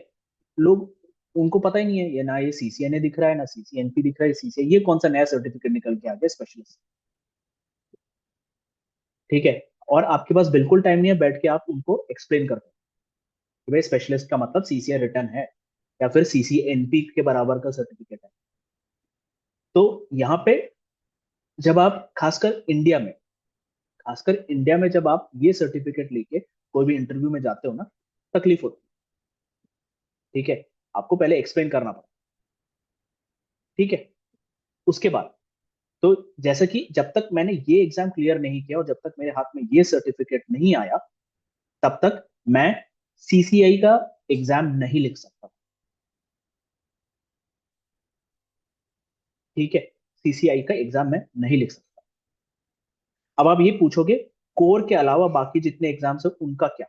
लोग, उनको पता ही नहीं है, ये ना ये सीसीएनए दिख रहा है, ना सीसीएनपी दिख रहा है, सीसीआई ये कौन सा नया सर्टिफिकेट निकल के आ गया स्पेशलिस्ट। ठीक है। और आपके पास बिल्कुल टाइम नहीं है बैठ के आप उनको एक्सप्लेन करते हो कि भाई स्पेशलिस्ट का मतलब सीसीआई रिटर्न है, या फिर सीसीएनपी के बराबर का सर्टिफिकेट है। तो यहाँ पे जब आप खासकर इंडिया में जब आप ये सर्टिफिकेट लेके कोई भी इंटरव्यू में जाते हो ना, तकलीफ होती है। ठीक है। आपको पहले एक्सप्लेन करना पड़ता। ठीक है। उसके बाद, तो जैसा कि जब तक मैंने ये एग्जाम क्लियर नहीं किया और जब तक मेरे हाथ में ये सर्टिफिकेट नहीं आया, तब तक मैं सीसीआई का एग्जाम नहीं लिख सकता। ठीक है। सीसीआई का एग्जाम मैं नहीं लिख सकता। अब आप ये पूछोगे, कोर के अलावा बाकी जितने एग्जाम्स है उनका क्या?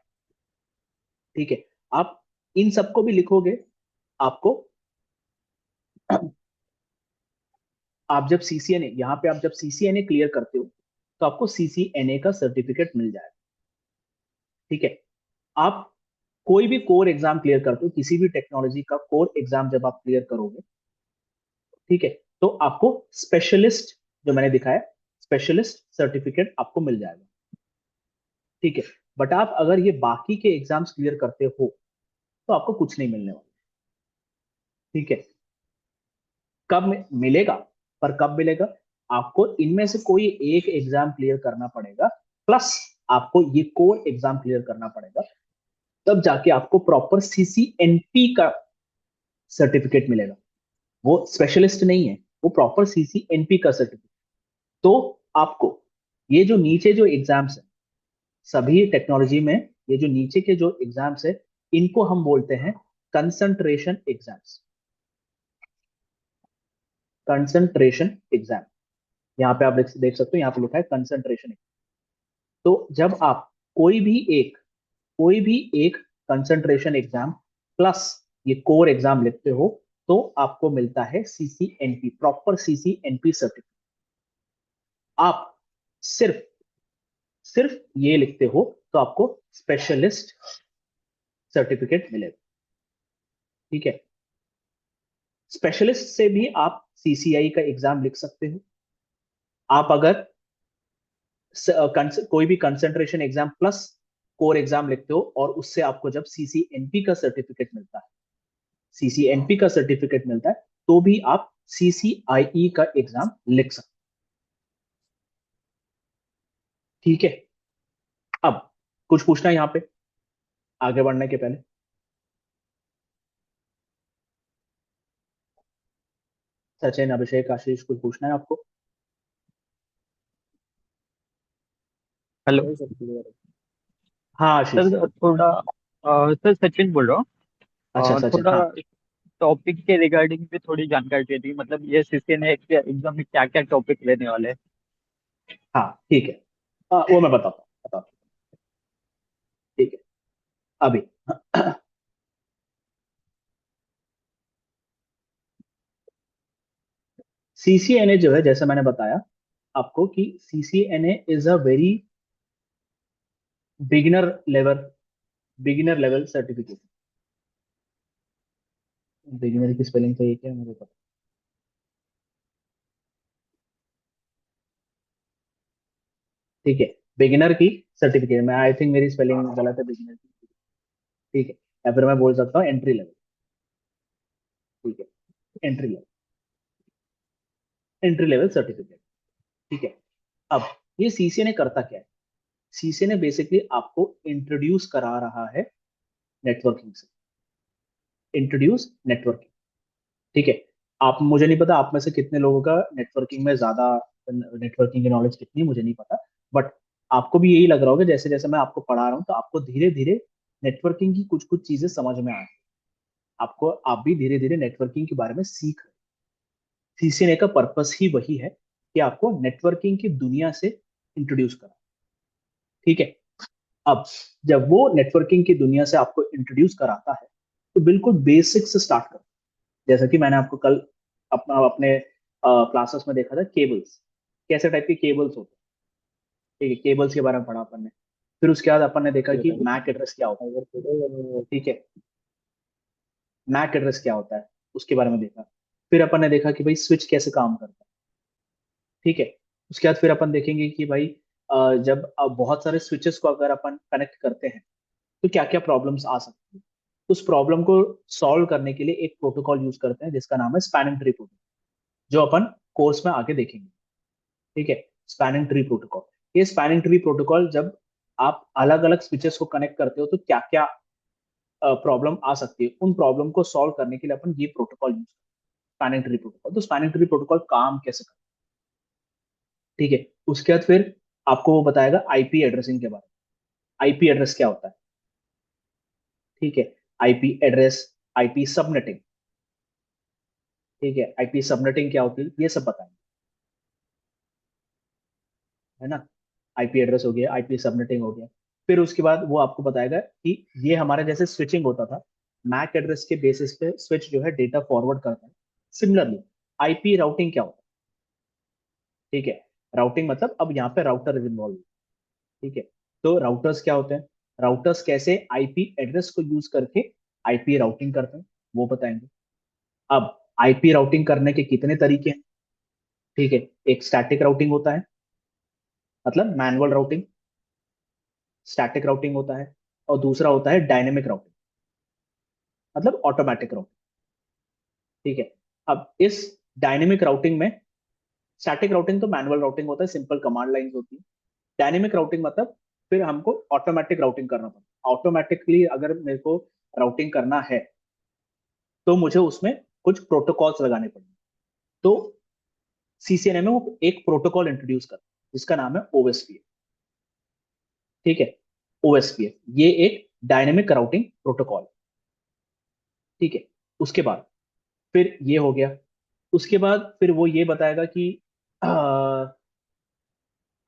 ठीक है। आप इन सबको भी लिखोगे, आपको आप जब सीसीएनए यहाँ पे आप जब सीसीएनए क्लियर करते हो, तो आपको सीसीएनए का सर्टिफिकेट मिल जाएगा। ठीक है। आप कोई भी कोर एग्जाम क्लियर करते हो, किसी भी टेक्नोलॉजी का कोर एग्जाम जब आप क्लियर करोगे, ठीक है। तो आपको स्पेशलिस्ट, जो मैंने दिखाया, स्पेशलिस्ट सर्टिफिकेट आपको मिल जाएगा। ठीक है। बट आप अगर ये बाकी के एग्जाम्स क्लियर करते हो तो आपको कुछ नहीं मिलने वाला। ठीक है। कब मिलेगा? पर कब मिलेगा? आपको इनमें से कोई एक एग्जाम क्लियर करना पड़ेगा, प्लस आपको ये कोर एग्जाम क्लियर करना पड़ेगा, तब जाके आपको प्रॉपर सीसीएनपी का सर्टिफिकेट मिलेगा। वो स्पेशलिस्ट नहीं है, वो प्रॉपर सीसीएनपी का सर्टिफिकेट। तो आपको ये जो नीचे जो एग्जाम्स है, सभी टेक्नोलॉजी में ये जो नीचे के जो एग्जाम्स है, इनको हम बोलते हैं कंसंट्रेशन एग्जाम्स। कंसंट्रेशन एग्जाम, यहाँ पे आप देख सकते हो, यहाँ पे लिखा है कंसंट्रेशन। तो जब आप कोई भी एक कोई भी एक कंसंट्रेशन एग्जाम प्लस ये कोर एग्जाम लिखते हो, तो आपको मिलता है सीसीएनपी, प्रॉपर सीसीएनपी सर्टिफिकेट। आप सिर्फ सिर्फ ये लिखते हो तो आपको स्पेशलिस्ट सर्टिफिकेट मिलेगा। ठीक है। स्पेशलिस्ट से भी आप सीसीआई का एग्जाम लिख सकते हो। आप अगर कोई भी concentration exam plus core exam लिखते हो और उससे आपको जब सीसीएनपी का सर्टिफिकेट मिलता है, सीसीएनपी का सर्टिफिकेट मिलता है, तो भी आप सीसीआईई का एग्जाम लिख सकते हो। ठीक है। अब कुछ पूछना है यहाँ पे आगे बढ़ने के पहले? सचिन, अभिषेक, आशीष, कुछ पूछना है आपको? हेलो। नहीं सर, क्लियर है। हाँ आशीष। सर थोड़ा सर सचिन बोल रहा हूँ। अच्छा सचिन, थोड़ा हाँ। टॉपिक के रिगार्डिंग भी थोड़ी जानकारी दे दी, मतलब ये सीसीएन एग्जाम में क्या क्या टॉपिक लेने वाले हैं। हाँ ठीक है। वो मैं बताता हूँ। ठीक है। अभी सीसीएनए जो है, जैसे मैंने बताया आपको कि CCNA is a very beginner level beginner level certificate. Beginner की स्पेलिंग तो ये क्या है मुझे पता। ठीक है। बिगिनर की सर्टिफिकेट में, आई थिंक मेरी स्पेलिंग गलत है, बिगिनर की। ठीक है। या फिर मैं बोल सकता हूँ एंट्री लेवल। ठीक है। Entry level, entry level certificate. ठीक है। अब ये सीसीएनए करता क्या है? सीसीएनए बेसिकली आपको इंट्रोड्यूस करा रहा है नेटवर्किंग से। Introduce networking. ठीक है। आप, मुझे नहीं पता आप में से कितने लोगों का नेटवर्किंग में ज्यादा, नेटवर्किंग की नॉलेज कितनी है मुझे नहीं पता, बट आपको भी यही लग रहा होगा, जैसे जैसे मैं आपको पढ़ा रहा हूँ तो आपको धीरे धीरे नेटवर्किंग की कुछ कुछ चीजें समझ में आ रही हैं। आपको, आप भी धीरे धीरे नेटवर्किंग के बारे में सीख रहे हैं। सीसीएनए का पर्पस ही वही है कि आपको नेटवर्किंग की दुनिया से इंट्रोड्यूस करा। ठीक है। अब जब वो नेटवर्किंग की दुनिया से आपको इंट्रोड्यूस कराता है, तो बिल्कुल बेसिक से स्टार्ट करो। जैसा कि मैंने आपको कल अपने क्लासेस में देखा था, केबल्स, कैसे टाइप के केबल्स होते हैं। ठीक है। केबल्स के बारे में पढ़ा अपन ने। फिर उसके बाद अपन ने देखा कि मैक एड्रेस क्या होता है। अगर पूरे ठीक है। मैक एड्रेस क्या होता है, उसके बारे में देखा। फिर अपन ने देखा कि भाई स्विच कैसे काम करता है। ठीक है। उसके बाद फिर अपन देखेंगे कि भाई जब बहुत सारे स्विचेस को अगर अपन कनेक्ट करते हैं तो क्या क्या प्रॉब्लम्स आ सकती है। उस प्रॉब्लम को सॉल्व करने के लिए एक प्रोटोकॉल यूज करते हैं जिसका नाम है स्पैनिंग ट्री प्रोटोकॉल, जो अपन कोर्स में आगे देखेंगे। ठीक है। स्पैनिंग ट्री प्रोटोकॉल, ये स्पैनिंग ट्री प्रोटोकॉल जब आप अलग अलग स्विचेस को कनेक्ट करते हो तो क्या क्या प्रॉब्लम आ सकती है, उन प्रॉब्लम को सॉल्व करने के लिए अपन ये प्रोटोकॉल यूज करते हैं, स्पैनिंग ट्री प्रोटोकॉल। तो स्पैनिंग ट्री प्रोटोकॉल काम कैसे करता है? ठीक है। उसके बाद फिर आपको वो बताएगा आईपी एड्रेसिंग के बारे में। आईपी एड्रेस क्या होता है? ठीक है। IP address, IP subnetting. ठीक है। आईपी सबनेटिंग क्या होती है, ये सब बताएंगे, है ना। आईपी एड्रेस हो गया, आईपी सबनेटिंग हो गया। फिर उसके बाद वो आपको बताएगा कि ये हमारा जैसे स्विचिंग होता था, मैक एड्रेस के बेसिस पे स्विच जो है डेटा फॉरवर्ड करता है। सिमिलरली आईपी राउटिंग क्या होता है? ठीक है। राउटिंग मतलब अब यहाँ पे राउटर इज इन्वॉल्व। ठीक है। तो राउटर्स क्या होते हैं, राउटर्स कैसे आईपी एड्रेस को यूज करके आईपी राउटिंग करते हैं, वो बताएंगे। अब आईपी राउटिंग करने के कितने तरीके हैं, ठीक है। एक स्टैटिक राउटिंग होता है, मतलब मैनुअल राउटिंग, स्टैटिक राउटिंग होता है, और दूसरा होता है डायनेमिक राउटिंग, मतलब ऑटोमेटिक राउटिंग, ठीक है। अब इस डायनेमिक राउटिंग में, स्टैटिक राउटिंग तो मैनुअल राउटिंग होता है, सिंपल कमांड लाइंस होती है। डायनेमिक राउटिंग मतलब फिर हमको ऑटोमेटिक राउटिंग करना पड़ता है। ऑटोमेटिकली अगर मेरे को राउटिंग करना है तो मुझे उसमें कुछ प्रोटोकॉल्स लगाने पड़ेंगे। तो सीसीएनए में वो एक प्रोटोकॉल इंट्रोड्यूस कर, जिसका नाम है ओएसपीएफ, ठीक है। ओएसपीएफ ये एक डायनेमिक राउटिंग प्रोटोकॉल, ठीक है। उसके बाद फिर ये हो गया। उसके बाद फिर वो ये बताएगा कि आ,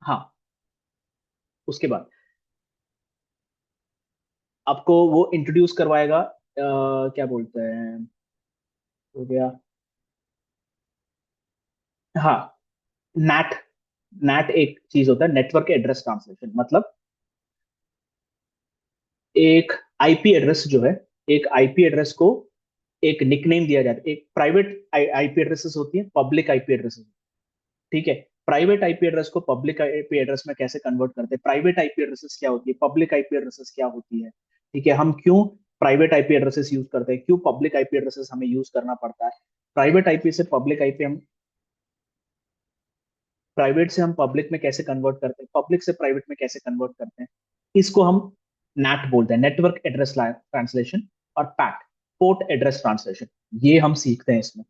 हाँ, उसके बाद आपको वो इंट्रोड्यूस करवाएगा, क्या बोलते हैं, हो गया, हाँ, नैट। नैट एक चीज होता है, नेटवर्क एड्रेस ट्रांसलेशन, मतलब एक आईपी एड्रेस जो है, एक आईपी एड्रेस को एक निकनेम दिया जाता है। एक प्राइवेट आईपी एड्रेसेस होती है, पब्लिक आईपी एड्रेसेस, ठीक है। प्राइवेट आईपी एड्रेस को पब्लिक आईपी एड्रेस में कैसे कन्वर्ट करते हैं, प्राइवेट आईपी एड्रेसेस क्या होती है, पब्लिक आईपी एड्रेसेस क्या होती है, ठीक है। हम क्यों प्राइवेट आईपी एड्रेसेस यूज करते हैं, क्यों पब्लिक आईपी एड्रेसेस हमें यूज करना पड़ता है, प्राइवेट आईपी से पब्लिक आईपी हम, प्राइवेट से हम पब्लिक में कैसे कन्वर्ट करते हैं, पब्लिक से प्राइवेट में कैसे कन्वर्ट करते हैं, इसको हम नैट बोलते हैं, नेटवर्क एड्रेस ट्रांसलेशन। और पैट, पोर्ट एड्रेस ट्रांसलेशन, ये हम सीखते हैं इसमें,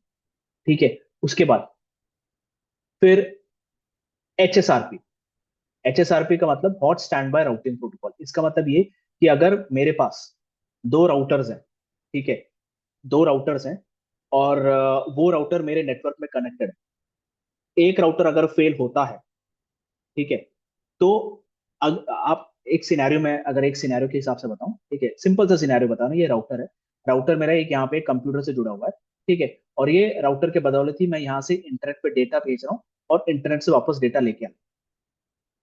ठीक है। उसके बाद फिर एचएसआरपी। एचएसआरपी का मतलब hot stand by routing protocol. इसका मतलब ये कि अगर मेरे पास दो राउटर्स हैं, ठीक है, दो राउटर्स हैं, और वो राउटर मेरे नेटवर्क में कनेक्टेड है, एक राउटर अगर फेल होता है, ठीक है, तो आप एक सिनेरियो में, अगर एक सिनेरियो के हिसाब से बताऊं, ठीक है, सिंपल सा सिनेरियो बताओ ना, ये राउटर है, राउटर मेरा एक यहाँ पे कंप्यूटर से जुड़ा हुआ है, ठीक है, और ये राउटर के बदौलत ही मैं यहाँ से इंटरनेट पे डेटा भेज रहा हूँ और इंटरनेट से वापस डेटा लेके आ,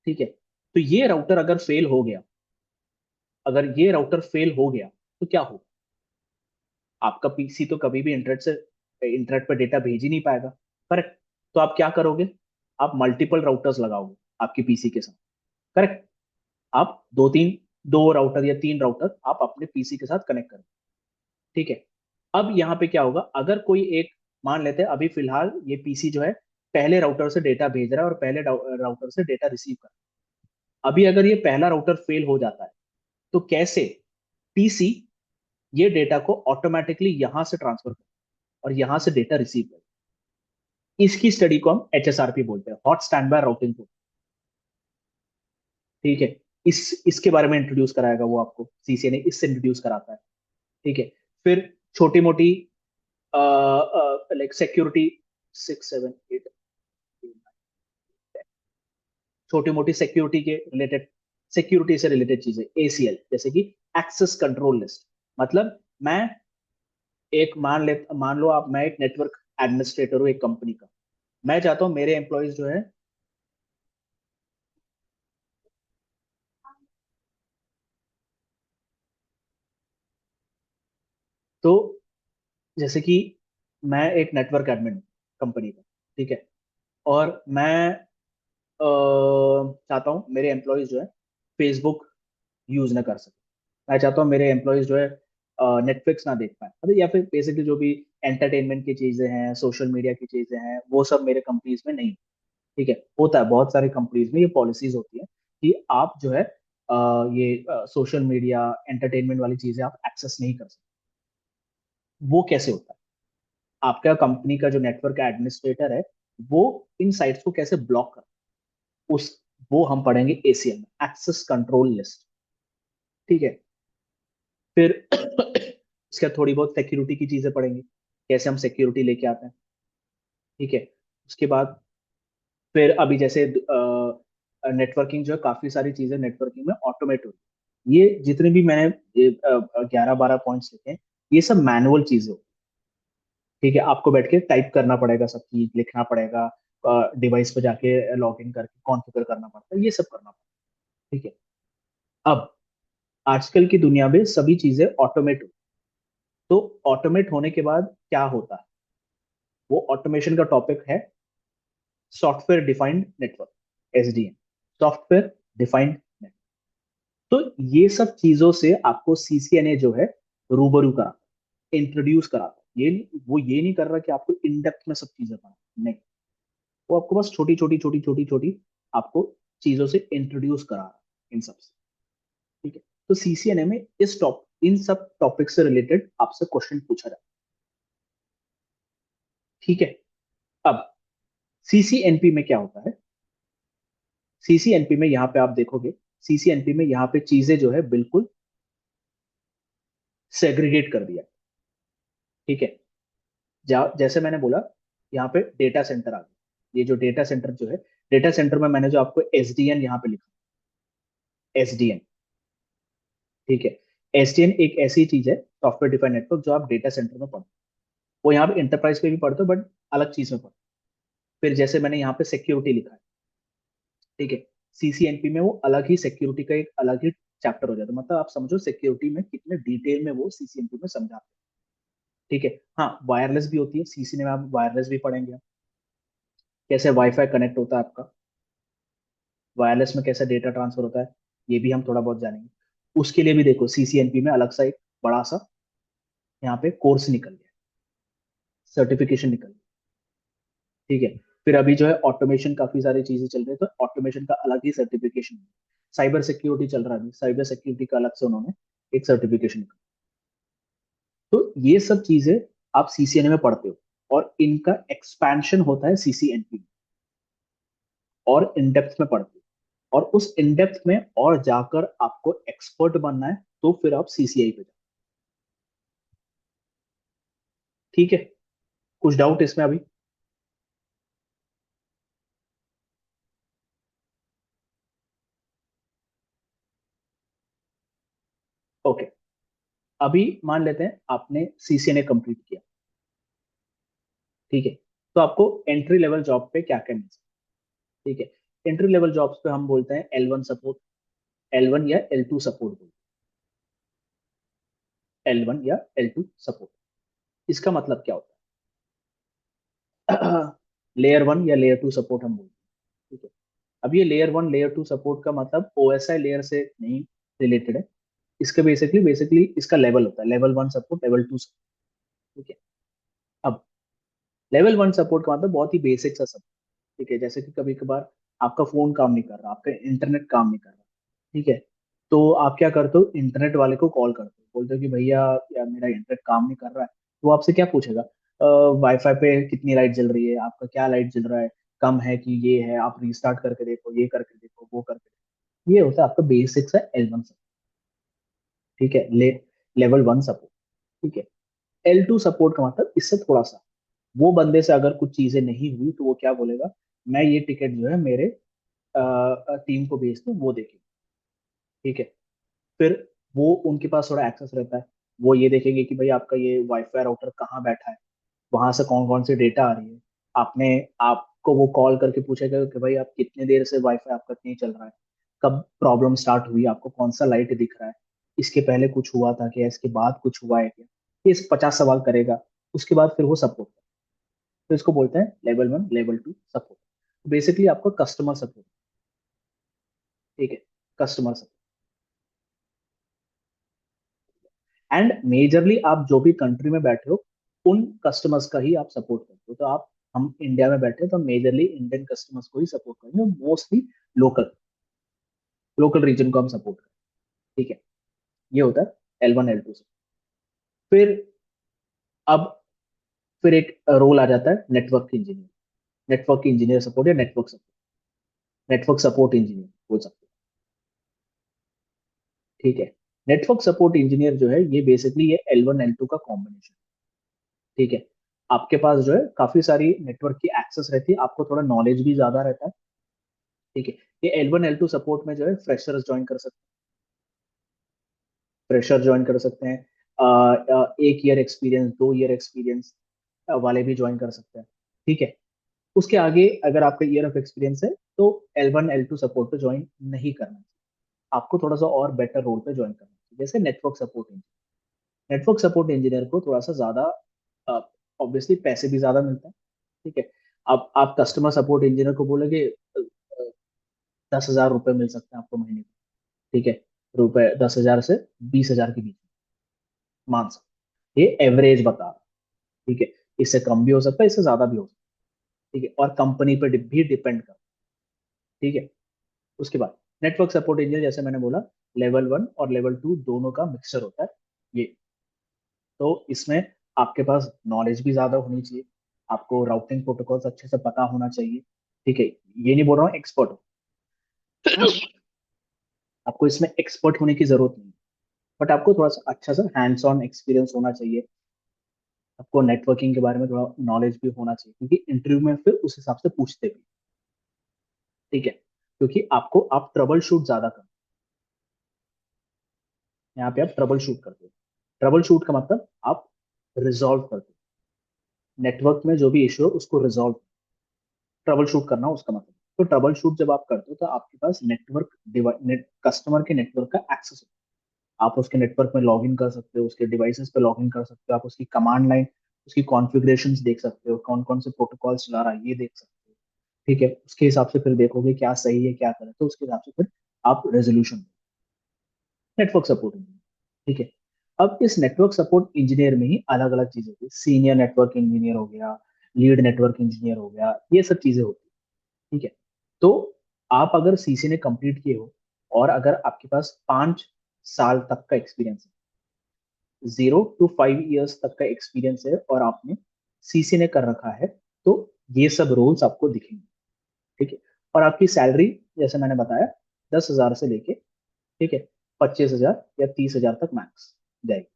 ठीक है। तो ये राउटर अगर फेल हो गया, अगर ये राउटर फेल हो गया तो क्या होगा, आपका पीसी तो कभी भी इंटरनेट पर डेटा भेज ही नहीं पाएगा, करेक्ट। तो आप क्या करोगे, आप मल्टीपल राउटर्स लगाओगे आपके पीसी के साथ, करेक्ट। आप दो राउटर या तीन राउटर आप अपने पीसी के साथ कनेक्ट करो, ठीक है। अब यहाँ पे क्या होगा, अगर कोई एक, मान लेते हैं अभी फिलहाल ये पीसी जो है पहले राउटर से डेटा भेज रहा है और पहले राउटर से डेटा रिसीव कर रहा है। अभी अगर ये पहला राउटर फेल हो जाता है तो कैसे पीसी ये डेटा को ऑटोमेटिकली यहां से ट्रांसफर करे और यहां से डेटा रिसीव करे। इसकी स्टडी को हम एचएसआरपी बोलते हैं, हॉट स्टैंड बाय राउटिंग को, ठीक है। इसके बारे में इंट्रोड्यूस कराएगा वो आपको, सीसीएनए इससे इंट्रोड्यूस कराता है, ठीक है। फिर छोटी मोटी लाइक सिक्योरिटी, 6 7 8, छोटी मोटी सिक्योरिटी के रिलेटेड, सिक्योरिटी से रिलेटेड चीजें, एसीएल, जैसे कि एक्सेस कंट्रोल लिस्ट, मतलब मैं एक, मान लो आप, मैं एक नेटवर्क एडमिनिस्ट्रेटर हूँ एक कंपनी का, मैं चाहता हूँ मेरे एम्प्लॉयज जो है, तो जैसे कि मैं एक नेटवर्क एडमिन कंपनी का, ठीक है, और मैं चाहता हूँ मेरे एम्प्लॉयज जो है फेसबुक यूज ना कर सके, मैं चाहता हूँ मेरे एम्प्लॉयज जो है नेटफ्लिक्स ना देख पाए, मतलब या फिर बेसिकली जो भी एंटरटेनमेंट की चीजें हैं, सोशल मीडिया की चीजें हैं, वो सब मेरे कंपनीज में नहीं, ठीक है। होता है बहुत सारी कंपनीज में ये पॉलिसीज होती है कि आप जो है ये सोशल मीडिया, एंटरटेनमेंट वाली चीजें आप एक्सेस नहीं कर सकते। वो कैसे होता है, आपका कंपनी का जो नेटवर्क एडमिनिस्ट्रेटर है वो इन साइट्स को कैसे ब्लॉक कर, उस वो हम पढ़ेंगे एसीएल में, एक्सेस कंट्रोल लिस्ट, ठीक है। फिर इसका थोड़ी बहुत सिक्योरिटी की चीजें पढ़ेंगे, कैसे हम सिक्योरिटी लेके आते हैं, ठीक है। उसके बाद फिर अभी जैसे नेटवर्किंग जो है, काफी सारी चीजें नेटवर्किंग में ऑटोमेट होती है। ये जितने भी मैंने 11 12 पॉइंट्स लिखे हैं, ये सब मैनुअल चीजें होती हैं, ठीक है। आपको बैठ के टाइप करना पड़ेगा, सब चीज लिखना पड़ेगा, डिवाइस पे जाके लॉग इन करके कॉन्फ़िगर करना पड़ता है, ये सब करना पड़ता है, ठीक है। अब आजकल की दुनिया में सभी चीजें ऑटोमेट, तो ऑटोमेट होने के बाद क्या होता है, वो ऑटोमेशन का टॉपिक है software defined network, SDN, software defined network. तो ये सब चीजों से आपको सीसीएनए जो है रूबरू करा, इंट्रोड्यूस कराता है। वो ये नहीं कर रहा कि आपको इन डेप्थ में सब चीजें पढ़ा, नहीं, वो आपको बस छोटी छोटी छोटी छोटी छोटी आपको चीजों से इंट्रोड्यूस करा रहा है इन सब से। ठीक है, तो सीसीएनए में इन सब टॉपिक से रिलेटेड आपसे क्वेश्चन पूछा जाता है। ठीक है, अब सीसीएनपी में क्या होता है? सीसीएनपी में यहाँ पे आप देखोगे, सीसीएनपी में यहाँ पे चीजें जो है बिल्कुल सेग्रीगेट कर दिया। ठीक है, जैसे मैंने बोला, यहाँ पे डेटा सेंटर आ गया। ये जो डेटा सेंटर जो है, डेटा सेंटर में मैंने जो आपको एसडीएन यहाँ पे लिखा, एसडीएन। ठीक है, एसडीएन एक ऐसी चीज है, सॉफ्टवेयर डिफाइंड नेटवर्क, जो आप डेटा सेंटर में पढ़ो। वो यहाँ पे इंटरप्राइज पे भी पढ़ते हो, बट अलग चीज में पढ़ो। फिर जैसे मैंने यहाँ पे सिक्योरिटी लिखा है, ठीक है, सीसीएनपी में वो अलग ही सिक्योरिटी का एक अलग ही चैप्टर हो जाता है। मतलब आप समझो सिक्योरिटी में कितने डिटेल में वो सीसीएनपी में समझाते हैं। ठीक है, हाँ, वायरलेस भी होती है सीसी में, आप वायरलेस भी पढ़ेंगे। कैसे वाईफाई कनेक्ट होता है आपका, वायरलेस में कैसे डेटा ट्रांसफर होता है, ये भी हम थोड़ा बहुत जानेंगे। उसके लिए भी देखो सीसीएनपी में अलग सा एक बड़ा सा यहाँ पे कोर्स निकल गया, सर्टिफिकेशन निकल गया। ठीक है, फिर अभी जो है ऑटोमेशन काफी सारी चीजें चल रही है, तो ऑटोमेशन का अलग ही सर्टिफिकेशन। साइबर सिक्योरिटी चल रहा है, साइबर सिक्योरिटी का अलग से उन्होंने एक सर्टिफिकेशन निकाला। तो ये सब चीजें आप सीसीएनए में पढ़ते हो, और इनका एक्सपेंशन होता है सीसीएनपी में, और इन डेप्थ में पढ़ते हो। और उस इन डेप्थ में और जाकर आपको एक्सपर्ट बनना है, तो फिर आप सीसीआई पे जाओ। ठीक है, कुछ डाउट इसमें अभी? ओके, अभी मान लेते हैं आपने सीसीएनए कंप्लीट किया। ठीक है, तो आपको एंट्री लेवल जॉब पे क्या क्या मिल सकता है? ठीक है, एंट्री लेवल जॉब्स पे हम बोलते हैं L1 सपोर्ट, L1 या L2 सपोर्ट बोलते हैं, L1 या L2 सपोर्ट। इसका मतलब क्या होता है? लेयर 1 या लेयर 2 सपोर्ट हम बोलते हैं। ठीक है, अब ये लेयर 1 लेयर 2 सपोर्ट का मतलब ओएसआई लेयर से नहीं रिलेटेड है। इसका बेसिकली इसका लेवल होता है, लेवल 1 सपोर्ट, लेवल 2 सपोर्ट। ठीक है, अब लेवल 1 सपोर्ट का मतलब बहुत ही बेसिक सा सपोर्ट। ठीक है, जैसे कि कभी कभार आपका फोन काम नहीं कर रहा, आपका इंटरनेट काम नहीं कर रहा। ठीक है, तो आप क्या करते हो, इंटरनेट वाले को कॉल करते हो, बोलते हो कि भैया यार मेरा इंटरनेट काम नहीं कर रहा है। तो वो आपसे क्या पूछेगा, वाईफाई पे कितनी लाइट जल रही है, आपका क्या लाइट जल रहा है, कम है कि ये है, आप रिस्टार्ट करके देखो, ये करके देखो, वो करके देखो। ये होता है आपका बेसिक सा L1 सपोर्ट। ठीक है, लेवल 1 सपोर्ट। ठीक है, L2 सपोर्ट का मतलब इससे थोड़ा सा, वो बंदे से अगर कुछ चीजें नहीं हुई तो वो क्या बोलेगा, मैं ये टिकट जो है मेरे टीम को भेज दूं, वो देखेंगे। ठीक है, फिर वो उनके पास थोड़ा एक्सेस रहता है, वो ये देखेंगे कि भाई आपका ये वाईफाई राउटर कहाँ बैठा है, वहां से कौन कौन सी डेटा आ रही है। आपने आपको वो कॉल करके पूछेगा कि भाई आप कितने देर से वाईफाई आपका नहीं चल रहा है, कब प्रॉब्लम स्टार्ट हुई, आपको कौन सा लाइट दिख रहा है, इसके पहले कुछ हुआ था क्या, इसके बाद कुछ हुआ है क्या, ये 50 सवाल करेगा। उसके बाद फिर वो सपोर्ट, तो इसको बोलते हैं लेवल 1 लेवल 2 सपोर्ट। बेसिकली आपका कस्टमर सपोर्ट। ठीक है, कस्टमर सपोर्ट। एंड मेजरली आप जो भी कंट्री में बैठे हो, उन कस्टमर्स का ही आप सपोर्ट करते हो। तो आप, हम इंडिया में बैठे हैं तो मेजरली इंडियन कस्टमर्स को ही सपोर्ट करेंगे, मोस्टली लोकल लोकल रीजन को हम सपोर्ट करें। ठीक है, ये होता है L1 L2 से। फिर अब फिर एक रोल आ जाता है network engineer, network engineer support या नेटवर्क सपोर्ट इंजीनियर बोल सकते हैं। ठीक है, नेटवर्क सपोर्ट इंजीनियर जो है, ये बेसिकली ये L1 L2 का कॉम्बिनेशन। ठीक है, आपके पास जो है काफी सारी नेटवर्क की एक्सेस रहती है, आपको थोड़ा नॉलेज भी ज्यादा रहता है। ठीक है, ये L1 L2 सपोर्ट में जो है फ्रेशर्स ज्वाइन कर सकते हैं, फ्रेशर ज्वाइन कर सकते हैं, 1 ईयर एक्सपीरियंस, 2 ईयर एक्सपीरियंस वाले भी ज्वाइन कर सकते हैं। ठीक है, उसके आगे अगर आपका ईयर ऑफ एक्सपीरियंस है तो L1 L2 सपोर्ट पे ज्वाइन नहीं करना चाहिए, आपको थोड़ा सा और बेटर रोल पे ज्वाइन करना चाहिए, जैसे network support engineer. Network support engineer को थोड़ा सा ज्यादा ऑब्वियसली पैसे भी ज्यादा मिलते हैं। ठीक है, अब आप कस्टमर सपोर्ट इंजीनियर को बोलोगे 10,000 रुपये मिल सकते हैं आपको महीने में। ठीक है, रुपए 10,000 से 20,000 के बीच में मान सकते हैं। ये एवरेज बता रहा हूं, ठीक है। इससे कम भी हो सकता है, इससे ज्यादा भी हो सकता है। ठीक है, और कंपनी पर भी डिपेंड कर। ठीक है, उसके बाद नेटवर्क सपोर्ट इंजीनियर जैसे मैंने बोला, लेवल 1 और लेवल 2 दोनों का मिक्सचर होता है ये। तो इसमें आपके पास नॉलेज भी ज्यादा होनी चाहिए, आपको राउटिंग प्रोटोकॉल्स अच्छे से पता होना चाहिए। ठीक है, ये नहीं बोल रहा हूँ एक्सपर्ट हो, आपको इसमें एक्सपर्ट होने की जरूरत नहीं, बट आपको थोड़ा सा अच्छा सा हैंड्स ऑन एक्सपीरियंस होना चाहिए। आपको नेटवर्किंग के बारे में थोड़ा नॉलेज भी होना चाहिए, क्योंकि इंटरव्यू में फिर उस हिसाब से पूछते भी। ठीक है, क्योंकि आपको आप ट्रबल शूट ज्यादा कर, यहाँ पे आप ट्रबल शूट करते हो। ट्रबल शूट का मतलब आप रिजॉल्व करते हो, नेटवर्क में जो भी इशू है उसको रिजॉल्व, ट्रबल शूट करना उसका मतलब। तो ट्रबल शूट जब आप करते हो तो आपके पास कस्टमर के नेटवर्क का एक्सेस है। आप उसके नेटवर्क में लॉग इन कर सकते हो, उसके डिवाइसेस पे लॉग इन कर सकते हो, आप उसकी कमांड लाइन, उसकी कॉन्फ़िगरेशंस देख सकते हो, कौन कौन से प्रोटोकॉल चला रहा है ये देख सकते हो। ठीक है, उसके हिसाब से फिर देखोगे क्या सही है क्या गलत, तो उसके हिसाब से फिर आप रेजोल्यूशन, नेटवर्क सपोर्ट इंजीनियर। ठीक है, अब इस नेटवर्क सपोर्ट इंजीनियर में ही अलग अलग चीजें होती है। सीनियर नेटवर्क इंजीनियर हो गया, लीड नेटवर्क इंजीनियर हो गया, ये सब चीजें होती है। ठीक है, तो आप अगर सीसी ने कंप्लीट किए हो और अगर आपके पास 5 साल तक का एक्सपीरियंस है, 0 to 5 years तक का एक्सपीरियंस है, और आपने सीसी ने कर रखा है, तो ये सब रोल्स आपको दिखेंगे। ठीक है, और आपकी सैलरी जैसे मैंने बताया 10,000 से लेके, ठीक है, 25,000 या 30,000 तक मैक्स जाएगी।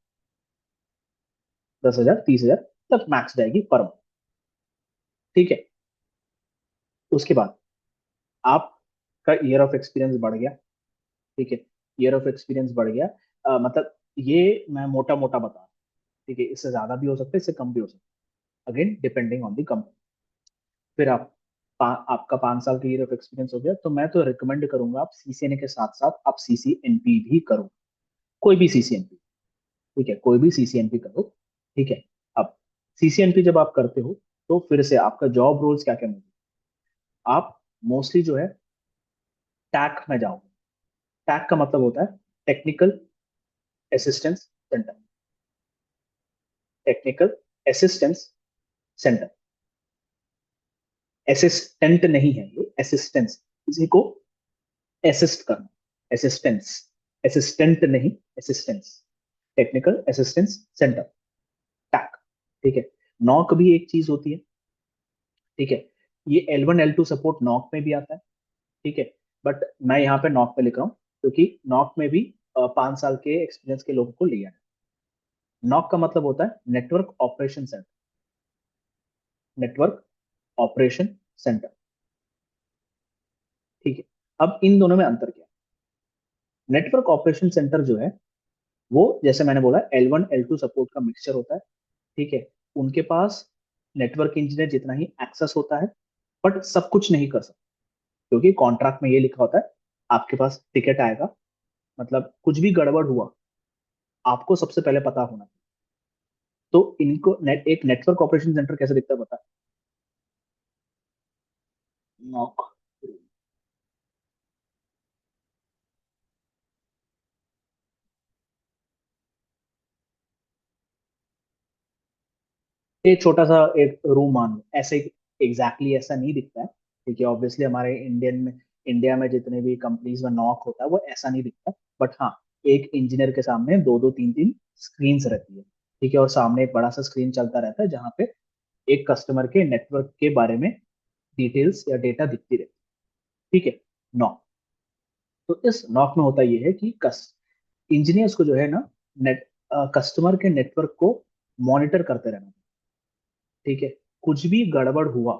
10,000 30,000 तक मैक्स जाएगी पर मंथ। ठीक है, उसके बाद आपका ईयर ऑफ एक्सपीरियंस बढ़ गया। ठीक है, ईयर ऑफ एक्सपीरियंस बढ़ गया, मतलब ये मैं मोटा मोटा बता रहा हूं। ठीक है, इससे ज्यादा भी हो सकता है, इससे कम भी हो सकता है, again depending on the company. फिर आपका 5 साल का ईयर ऑफ एक्सपीरियंस हो गया, तो मैं तो रिकमेंड करूंगा आप सीसीएनए के साथ साथ आप सीसीएनपी भी करो, कोई भी सीसीएनपी। ठीक है, कोई भी सीसीएनपी करो। ठीक है, अब सीसीएनपी जब आप करते हो तो फिर से आपका जॉब रोल्स क्या क्या मिलेंगे। आप मोस्टली जो है टैक में जाओगे। टैक का मतलब होता है technical assistance centre. Technical assistance centre, assistant नहीं है ये, असिस्टेंस, किसी को असिस्ट करना, असिस्टेंस, असिस्टेंट नहीं, असिस्टेंस, टेक्निकल असिस्टेंस सेंटर, टैक। ठीक है, नॉक भी एक चीज होती है। ठीक है, ये L1 L2 सपोर्ट नॉक में भी आता है। ठीक है, बट मैं यहाँ पे नॉक पे लिख रहा हूँ क्योंकि नॉक में भी 5 साल के एक्सपीरियंस के लोगों को लिया है। नॉक का मतलब होता है network operation centre, network operation centre. ठीक है, अब इन दोनों में अंतर क्या है। नेटवर्क ऑपरेशन सेंटर जो है वो जैसे मैंने बोला L1 L2 सपोर्ट का मिक्सचर होता है। ठीक है, उनके पास नेटवर्क इंजीनियर जितना ही एक्सेस होता है, बट सब कुछ नहीं कर सकते, क्योंकि कॉन्ट्रैक्ट में ये लिखा होता है आपके पास टिकट आएगा, मतलब कुछ भी गड़बड़ हुआ आपको सबसे पहले पता होना चाहिए। तो इनको एक नेटवर्क ऑपरेशन सेंटर कैसे दिखता है बता। नॉक, एक छोटा सा एक रूम मान लो, ऐसे एग्जैक्टली ऐसा नहीं दिखता है। ठीक है, ऑब्वियसली हमारे इंडिया में जितने भी कंपनीज में नॉक होता है वो ऐसा नहीं दिखता, बट हाँ, एक इंजीनियर के सामने दो दो तीन तीन स्क्रीन्स रहती है। ठीक है, और सामने एक बड़ा सा स्क्रीन चलता रहता है जहाँ पे एक कस्टमर के नेटवर्क के बारे में डिटेल्स या डेटा दिखती रहती है। ठीक है, नॉक, तो इस नॉक में होता ये है कि इंजीनियर्स को जो है ना, नेट कस्टमर के नेटवर्क को मॉनिटर करते रहना। ठीक है, कुछ भी गड़बड़ हुआ,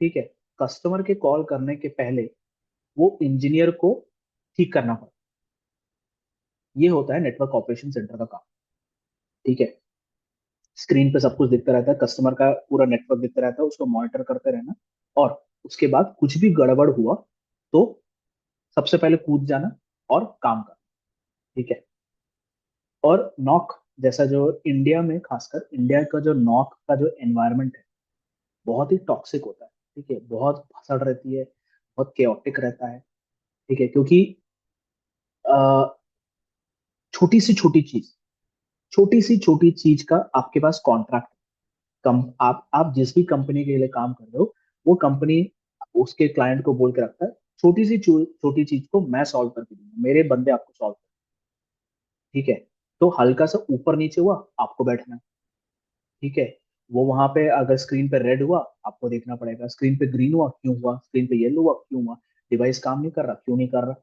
ठीक है, कस्टमर के कॉल करने के पहले वो इंजीनियर को ठीक करना पड़ता। ये होता है नेटवर्क ऑपरेशन सेंटर का काम। ठीक है, स्क्रीन पे सब कुछ दिखता रहता है, कस्टमर का पूरा नेटवर्क दिखता रहता है, उसको मॉनिटर करते रहना, और उसके बाद कुछ भी गड़बड़ हुआ तो सबसे पहले कूद जाना और काम करना। ठीक है, और नॉक जैसा जो इंडिया में, खासकर इंडिया का जो नॉक का जो एनवायरनमेंट है बहुत ही टॉक्सिक होता है। ठीक है, बहुत भसड़ रहती है, बहुत केओटिक रहता है। ठीक है, क्योंकि अ, छोटी सी छोटी चीज, छोटी सी छोटी चीज का आपके पास कॉन्ट्रैक्ट, कम आप जिस भी कंपनी के लिए काम कर रहे हो, वो कंपनी उसके क्लाइंट को बोल के रखता है, छोटी सी छोटी चीज को मैं सॉल्व करके दूंगा, मेरे बंदे आपको सॉल्व कर। ठीक है, तो हल्का सा ऊपर नीचे हुआ, आपको बैठना है। ठीक है, वो वहां पे अगर स्क्रीन पे रेड हुआ, आपको देखना पड़ेगा, स्क्रीन पे ग्रीन हुआ क्यों हुआ, स्क्रीन पे येलो हुआ क्यों हुआ, डिवाइस काम नहीं कर रहा क्यों नहीं कर रहा,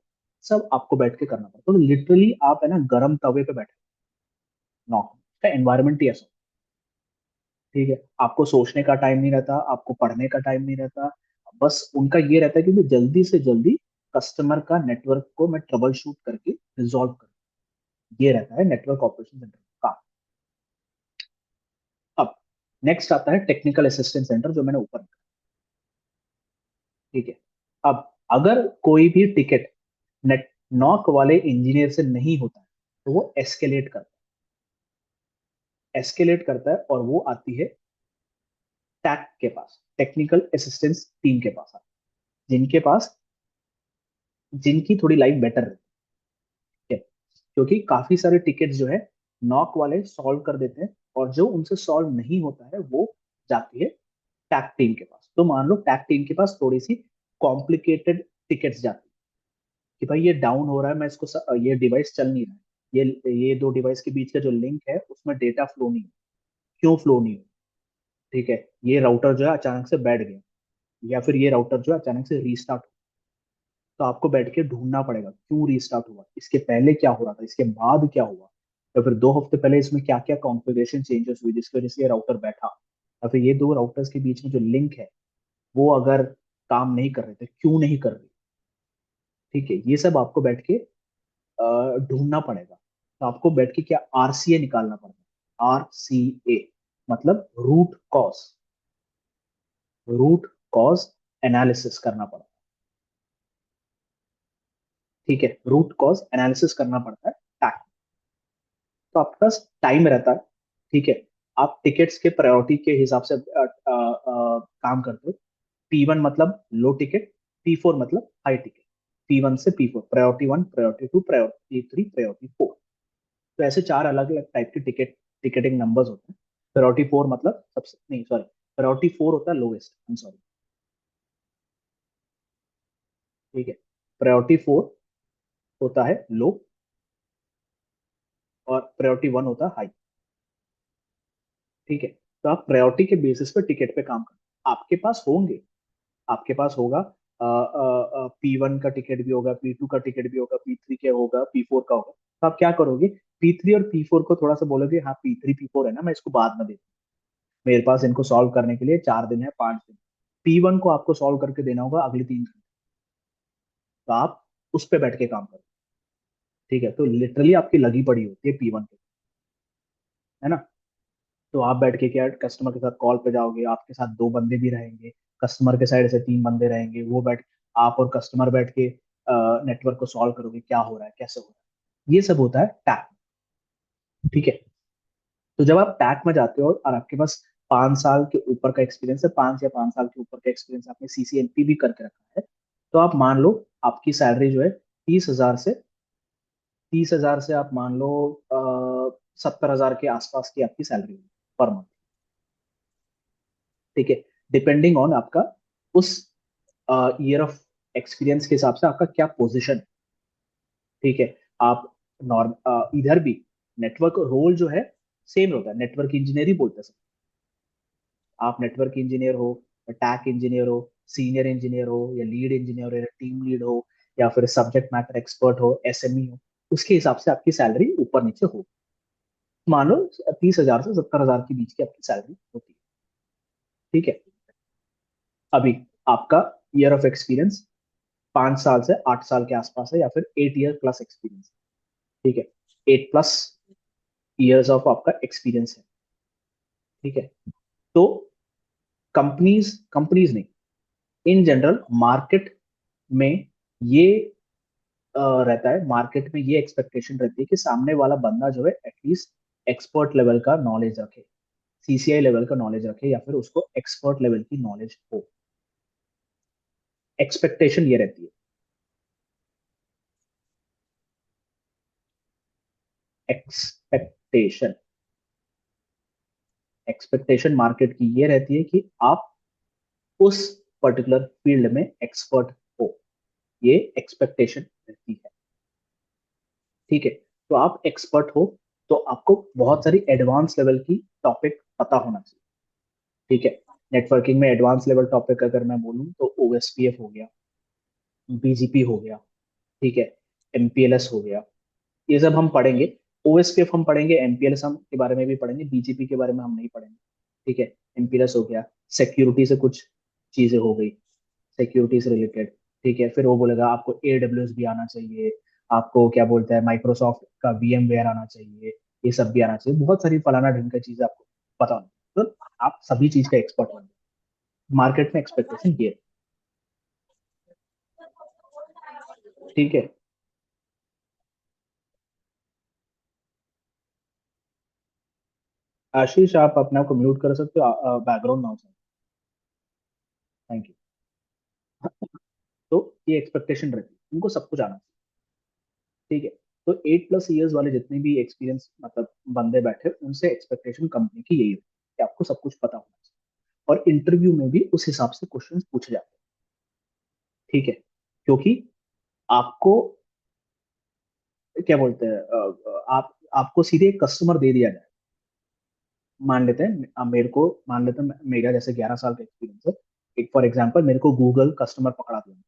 सब आपको बैठ के करना पड़ता है। तो लिटरली आप है ना गर्म तवे पे बैठे, नॉक का एनवायरमेंट ही ऐसा। ठीक है, आपको सोचने का टाइम नहीं रहता, आपको पढ़ने का टाइम नहीं रहता, बस उनका ये रहता है कि मैं जल्दी से जल्दी कस्टमर का नेटवर्क को मैं ट्रबल शूट करके रिजॉल्व करूँ। ये रहता है नेटवर्क ऑपरेशन सेंटर का। अब नेक्स्ट आता है टेक्निकल असिस्टेंट सेंटर, जो मैंने ऊपर रखा। ठीक है, अब अगर कोई भी टिकट नेट नॉक वाले इंजीनियर से नहीं होता है, तो वो एस्केलेट करता है और वो आती है टैक के पास, टेक्निकल असिस्टेंस टीम के पास आती है, जिनके पास, जिनकी थोड़ी लाइफ बेटर रहती है। क्योंकि काफी सारे टिकट जो है नॉक वाले सॉल्व कर देते हैं, और जो उनसे सॉल्व नहीं होता है वो जाती है टैक टीम के पास। तो मान लो टैक टीम के पास थोड़ी सी कॉम्प्लिकेटेड टिकट्स जाती है कि भाई ये डाउन हो रहा है, मैं इसको ये डिवाइस चल नहीं रहा है, ये दो डिवाइस के बीच का जो लिंक है उसमें डेटा फ्लो नहीं हो, क्यों फ्लो नहीं हो। ठीक है, ये राउटर जो है अचानक से बैठ गया, या फिर ये राउटर जो है अचानक से रीस्टार्ट, तो आपको बैठ के ढूंढना पड़ेगा क्यों रीस्टार्ट हुआ, इसके पहले क्या हो रहा था, इसके बाद क्या हुआ, या फिर 2 हफ्ते पहले इसमें क्या क्या कॉन्फ़िगरेशन चेंजेस हुई जिसकी वजह से ये राउटर बैठा, या फिर ये दो राउटर्स के बीच में जो लिंक है वो अगर काम नहीं कर रहे थे, क्यों नहीं कर रहे। ठीक है, ये सब आपको बैठ के ढूंढना पड़ेगा। तो आपको बैठ के क्या आरसीए निकालना पड़ेगा, आरसीए मतलब रूट कॉज एनालिसिस करना पड़ता है। ठीक है, रूट कॉज एनालिसिस करना पड़ता है टैक। तो आपके पास टाइम रहता है। ठीक है, आप टिकट्स के प्रायोरिटी के हिसाब से काम करते हो। P1 मतलब लो टिकट, P4 मतलब हाई टिकट, P1 से P4, priority 1, priority 2, priority 3, priority 4। तो ऐसे चार अलग अलग टाइप के टिकटिंग नंबर्स होते हैं। प्रायोरिटी 4 मतलब सबसे, नहीं सॉरी, प्रायोरिटी 4 होता है लोवेस्ट, आई एम सॉरी। ठीक है, प्रायोरिटी 4 होता है लो, और प्रायोरिटी 1 होता है हाई। ठीक है, तो आप प्रायोरिटी के बेसिस पे टिकट पे काम करें, आपके पास होंगे, आपके पास होगा, P1 का टिकट भी होगा, P2 का टिकट भी होगा, P3 का होगा, P4 का होगा। तो आप क्या करोगे, P3 और P4 को थोड़ा सा बोलोगे, हाँ P3 P4 है ना, मैं इसको बाद में देखूँ, मेरे पास इनको सॉल्व करने के लिए 4 दिन है, 5 दिन। P1 को आपको सॉल्व करके देना होगा अगले 3 घंटे, तो आप उस पर बैठ के काम करो। ठीक है, तो लिटरली आपकी लगी पड़ी होती है P1 पे, है ना। तो आप बैठ के क्या कस्टमर के साथ कॉल पे जाओगे, आपके साथ 2 बंदे भी रहेंगे, कस्टमर के साइड से 3 बंदे रहेंगे, वो बैठ, आप और कस्टमर बैठ के नेटवर्क को सॉल्व करोगे, क्या हो रहा है कैसे हो रहा है, ये सब होता है टैक। ठीक है, तो जब आप टैक में जाते हो और आपके पास 5 साल के ऊपर का एक्सपीरियंस है, 5 या 5 साल के ऊपर का एक्सपीरियंस, आपने सीसीएनपी भी करके रखा है, तो आप मान लो आपकी सैलरी जो है 30,000 से आप मान लो 70,000 के आसपास की आपकी सैलरी पर मंथ। ठीक है, डिपेंडिंग ऑन आपका उस ईयर ऑफ एक्सपीरियंस के हिसाब से आपका क्या पोजीशन है। ठीक है, आप नॉर्म इधर भी नेटवर्क रोल जो है सेम होता है, नेटवर्क इंजीनियर ही बोलते हैं सब। आप नेटवर्क इंजीनियर हो, टैक इंजीनियर हो, सीनियर इंजीनियर हो, या लीड इंजीनियर हो, या टीम लीड हो, या फिर सब्जेक्ट मैटर एक्सपर्ट हो, एसएमई हो, उसके हिसाब से आपकी सैलरी ऊपर नीचे हो। मान लो 30,000 से 70,000 के बीच की आपकी सैलरी होती है। ठीक है, अभी आपका ईयर ऑफ एक्सपीरियंस 5 साल से 8 साल के आसपास है, या फिर 8 ईयर प्लस एक्सपीरियंस। ठीक है, 8+ ईयर्स ऑफ आपका एक्सपीरियंस है। ठीक है, तो कंपनीज कंपनीज नहीं, इन जनरल मार्केट में ये रहता है, मार्केट में ये एक्सपेक्टेशन रहती है कि सामने वाला बंदा जो है एटलीस्ट एक्सपर्ट लेवल का नॉलेज रखे, सीसीआई लेवल का नॉलेज रखे, या फिर उसको एक्सपर्ट लेवल की नॉलेज हो। एक्सपेक्टेशन ये रहती है। एक्सपेक्टेशन एक्सपेक्टेशन मार्केट की ये रहती है कि आप उस पर्टिकुलर फील्ड में एक्सपर्ट हो, ये एक्सपेक्टेशन रहती है। ठीक है, तो आप एक्सपर्ट हो तो आपको बहुत सारी एडवांस लेवल की टॉपिक पता होना चाहिए। ठीक है, नेटवर्किंग में एडवांस लेवल टॉपिक अगर मैं बोलूँ तो ओएसपीएफ हो गया, बीजीपी हो गया, ठीक है, एमपीएलएस हो गया, ये सब हम पढ़ेंगे। ओएसपीएफ हम पढ़ेंगे, एमपीएलएस हम के बारे में भी पढ़ेंगे, बीजीपी के बारे में हम नहीं पढ़ेंगे। ठीक है, एमपीएलएस हो गया, सिक्योरिटी से कुछ चीजें हो गई, सिक्योरिटी से रिलेटेड। ठीक है, फिर वो बोलेगा आपको एडब्ल्यूएस भी आना चाहिए, आपको क्या बोलते हैं माइक्रोसॉफ्ट का वीएमवेयर आना चाहिए, ये सब भी आना चाहिए, बहुत सारी फलाना ढंग की चीजें आपको पता होनी चाहिए। तो आप सभी चीज का एक्सपर्ट बन जाए। मार्केट में एक्सपेक्टेशन ये है। ठीक है। आशीष, आप अपने आप को म्यूट कर सकते हो, बैकग्राउंड नॉइस। Thank you. तो ये एक्सपेक्टेशन रहती है, उनको सब कुछ आना चाहिए। ठीक है, तो 8+ ईयर्स वाले जितने भी एक्सपीरियंस मतलब बंदे बैठे, उनसे एक्सपेक्टेशन कंपनी की यही होती है कि आपको सब कुछ पता होना चाहिए, और इंटरव्यू में भी उस हिसाब से क्वेश्चंस पूछे जाते हैं। ठीक है, क्योंकि आपको क्या बोलते हैं, आप आपको सीधे एक कस्टमर दे दिया जाए। मान लेते हैं मेरे को, मान लेते हैं मेरा जैसे 11 साल का एक्सपीरियंस है, एक फॉर एग्जांपल मेरे को गूगल कस्टमर पकड़ा दिया।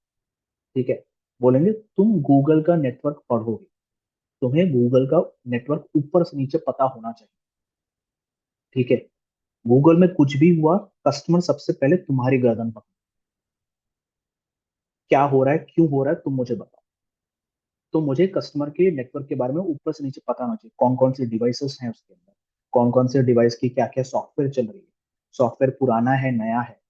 ठीक है, बोलेंगे तुम गूगल का नेटवर्क पढ़ोगे, तुम्हें गूगल का नेटवर्क ऊपर से नीचे पता होना चाहिए। ठीक है, गूगल में कुछ भी हुआ, कस्टमर सबसे पहले तुम्हारी गर्दन पकड़, क्या हो रहा है, क्यों हो रहा है, तुम मुझे बताओ। तो मुझे कस्टमर के नेटवर्क के बारे में ऊपर से नीचे पता होना चाहिए, कौन कौन से डिवाइसेस हैं उसके अंदर, कौन कौन से डिवाइस की क्या क्या सॉफ्टवेयर चल रही है, सॉफ्टवेयर पुराना है नया है।